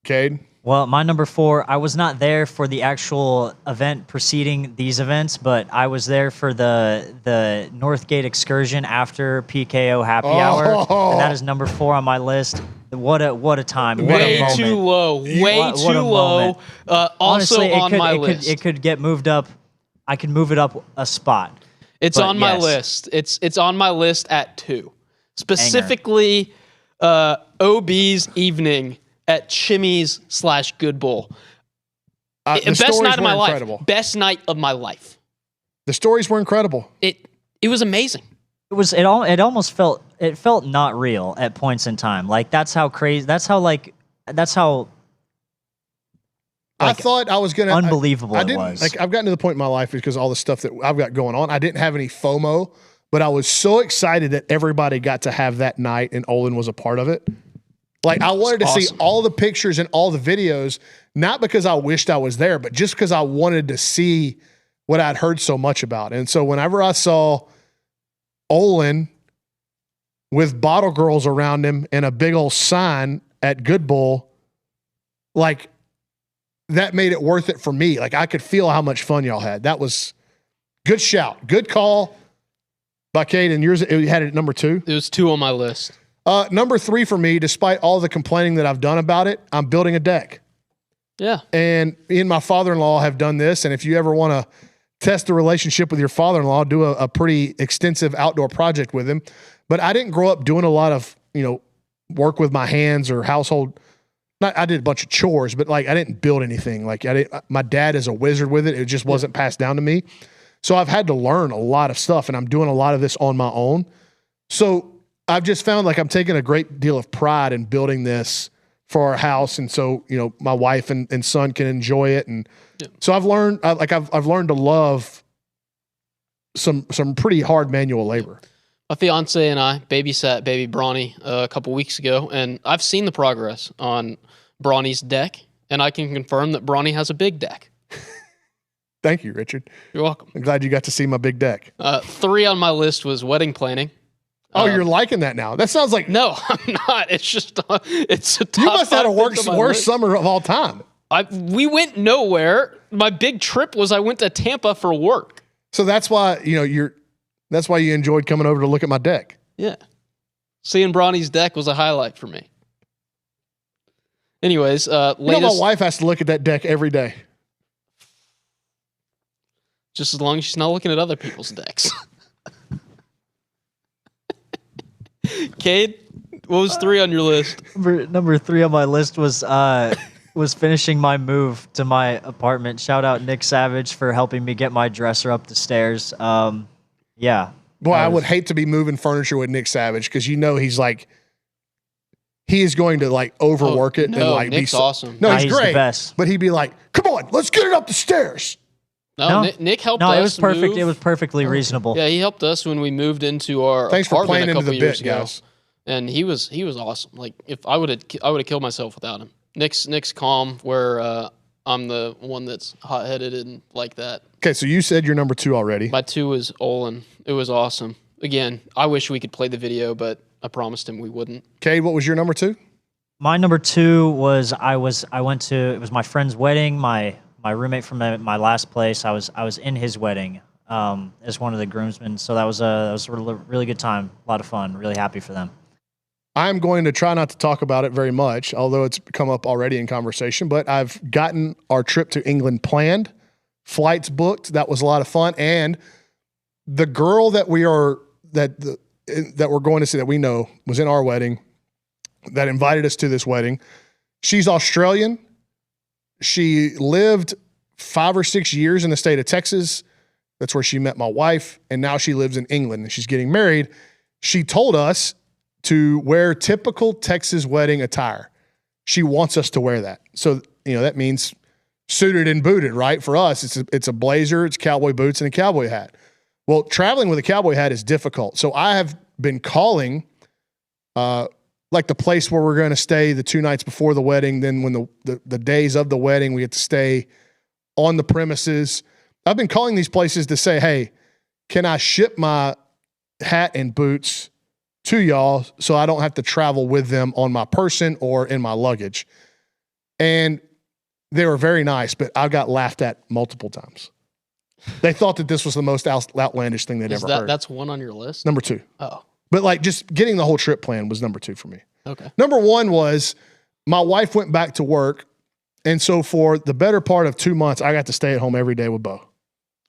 Cade?
Well, my number 4, I was not there for the actual event preceding these events, but I was there for the Northgate excursion after PKO happy hour, and that is number 4 on my list. What a time!
Way too low. Way too low. Also
honestly,
on my list.
It could get moved up. I could move it up a spot.
It's on my list. It's on my list at 2. Specifically, OB's evening at Chimmy's / Good Bull. Best night of my life. Best night of my life.
The stories were incredible.
It was amazing.
It almost felt not real at points in time. Like that's how crazy. That's how
I thought I was gonna
unbelievable.
I didn't,
it was.
like I've gotten to the point in my life because all the stuff that I've got going on. I didn't have any FOMO, but I was so excited that everybody got to have that night and Olin was a part of it. Like I wanted to see all the pictures and all the videos, not because I wished I was there, but just because I wanted to see what I'd heard so much about. And so whenever I saw Olin with bottle girls around him and a big old sign at Good Bull, like that made it worth it for me. Like I could feel how much fun y'all had. That was good shout. Good call by Cade. And yours, you had it at number 2?
It was 2 on my list.
Number 3 for me, despite all the complaining that I've done about it, I'm building a deck.
Yeah.
And me and my father-in-law have done this. And if you ever want to test the relationship with your father-in-law, do a pretty extensive outdoor project with him. But I didn't grow up doing a lot of, work with my hands or household. I did a bunch of chores, but like I didn't build anything. Like my dad is a wizard with it. It just wasn't passed down to me. So I've had to learn a lot of stuff and I'm doing a lot of this on my own. So I've just found like I'm taking a great deal of pride in building this for our house. And so, my wife and son can enjoy it. And so I've learned, I've learned to love some pretty hard manual labor.
My fiance and I babysat baby Brauny a couple weeks ago, and I've seen the progress on Brauny's deck, and I can confirm that Brauny has a big deck.
Thank you, Richard.
You're welcome.
I'm glad you got to see my big deck.
3 on my list was wedding planning.
Oh, you're liking that now? That sounds like
no, I'm not. It's just it's a top.
You must have had a worst summer of all time.
We went nowhere. My big trip was I went to Tampa for work.
So that's why that's why you enjoyed coming over to look at my deck.
Yeah, seeing Brauny's deck was a highlight for me. Anyways, my
wife has to look at that deck every day.
Just as long as she's not looking at other people's decks. Cade, what was 3 on your list?
Number 3 on my list was finishing my move to my apartment. Shout out Nick Savage for helping me get my dresser up the stairs. Yeah.
Boy, I would hate to be moving furniture with Nick Savage because he's like he is going to like overwork it and like
Nick's
be
awesome.
No, he's great.
The best.
But he'd be like, "Come on, let's get it up the stairs."
No, Nick helped us.
No, it was perfect.
Move.
It was perfectly reasonable.
Yeah, he helped us when we moved into our
Thanks for
apartment
playing
a couple
into the
years
bit,
ago.
guys.
And he was awesome. Like if I would have killed myself without him. Nick's calm where I'm the one that's hot-headed and like that.
Okay, so you said you're number 2 already.
My 2 was Olin. It was awesome. Again, I wish we could play the video, but I promised him we wouldn't.
Cade, what was your number 2?
My number 2 was it was my friend's wedding. My roommate from my last place. I was in his wedding as one of the groomsmen. So that was a really good time. A lot of fun. Really happy for them.
I'm going to try not to talk about it very much, although it's come up already in conversation, but I've gotten our trip to England planned, flights booked. That was a lot of fun. And the girl that we're going to see that we know was in our wedding that invited us to this wedding. She's Australian. She lived 5 or 6 years in the state of Texas. That's where she met my wife. And now she lives in England and she's getting married. She told us to wear typical Texas wedding attire. She wants us to wear that. So, that means suited and booted, right? For us, it's a blazer, it's cowboy boots, and a cowboy hat. Well, traveling with a cowboy hat is difficult. So I have been calling like the place where we're going to stay the 2 nights before the wedding. Then when the days of the wedding, we get to stay on the premises. I've been calling these places to say, hey, can I ship my hat and boots to y'all so I don't have to travel with them on my person or in my luggage? And they were very nice, but I got laughed at multiple times. They thought that this was the most outlandish thing they'd ever heard.
That's 1 on your list?
Number 2.
Oh.
But like just getting the whole trip planned was number 2 for me.
Okay.
Number 1 was my wife went back to work. And so for the better part of 2 months, I got to stay at home every day with Bo.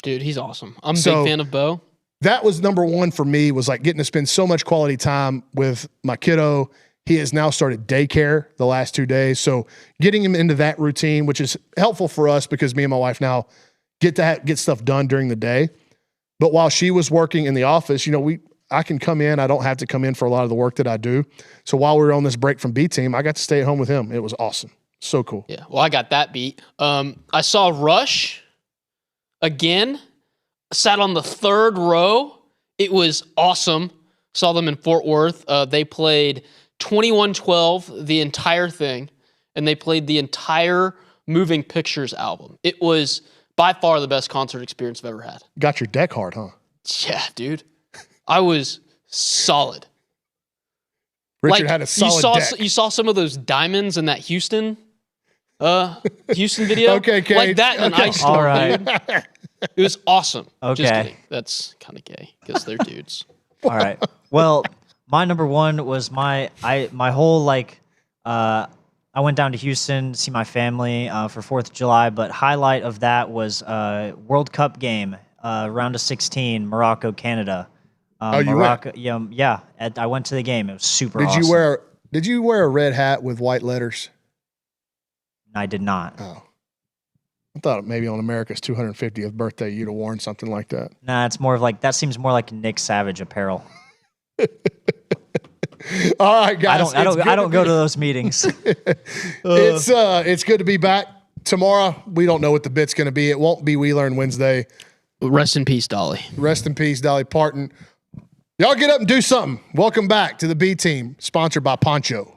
Dude, he's awesome. I'm a big fan of Bo.
That was number 1 for me, was like getting to spend so much quality time with my kiddo. He has now started daycare the last 2 days. So getting him into that routine, which is helpful for us because me and my wife now get to get stuff done during the day. But while she was working in the office, I can come in. I don't have to come in for a lot of the work that I do. So while we were on this break from B team, I got to stay at home with him. It was awesome. So cool.
Yeah. Well, I got that beat. I saw Rush again. Sat on the 3rd row. It was awesome. Saw them in Fort Worth. They played 2112, the entire thing, and they played the entire Moving Pictures album. It was by far the best concert experience I've ever had.
Got your deck hard, huh?
Yeah, dude. I was solid.
Richard had a solid deck.
You saw some of those diamonds in that Houston video?
Okay, Kate.
Like that in an ice storm,
All right.
dude. It was awesome.
Okay.
Just kidding. That's kind of gay because they're dudes.
All right. Well, my number 1 was my whole I went down to Houston to see my family for 4th of July, but highlight of that was World Cup game, round of 16, Morocco, Canada.
Morocco,
you went? Yeah. I went to the game. It was super awesome.
Did you wear a red hat with white letters?
I did not.
Oh. I thought maybe on America's 250th birthday you'd have worn something like that.
Nah, it's more of that seems more like Nick Savage apparel.
All right, guys.
I don't go to those meetings.
It's good to be back. Tomorrow, we don't know what the bit's going to be. It won't be We Learn Wednesday.
Rest in peace, Dolly.
Rest in peace, Dolly Parton. Y'all get up and do something. Welcome back to the B Team, sponsored by Poncho.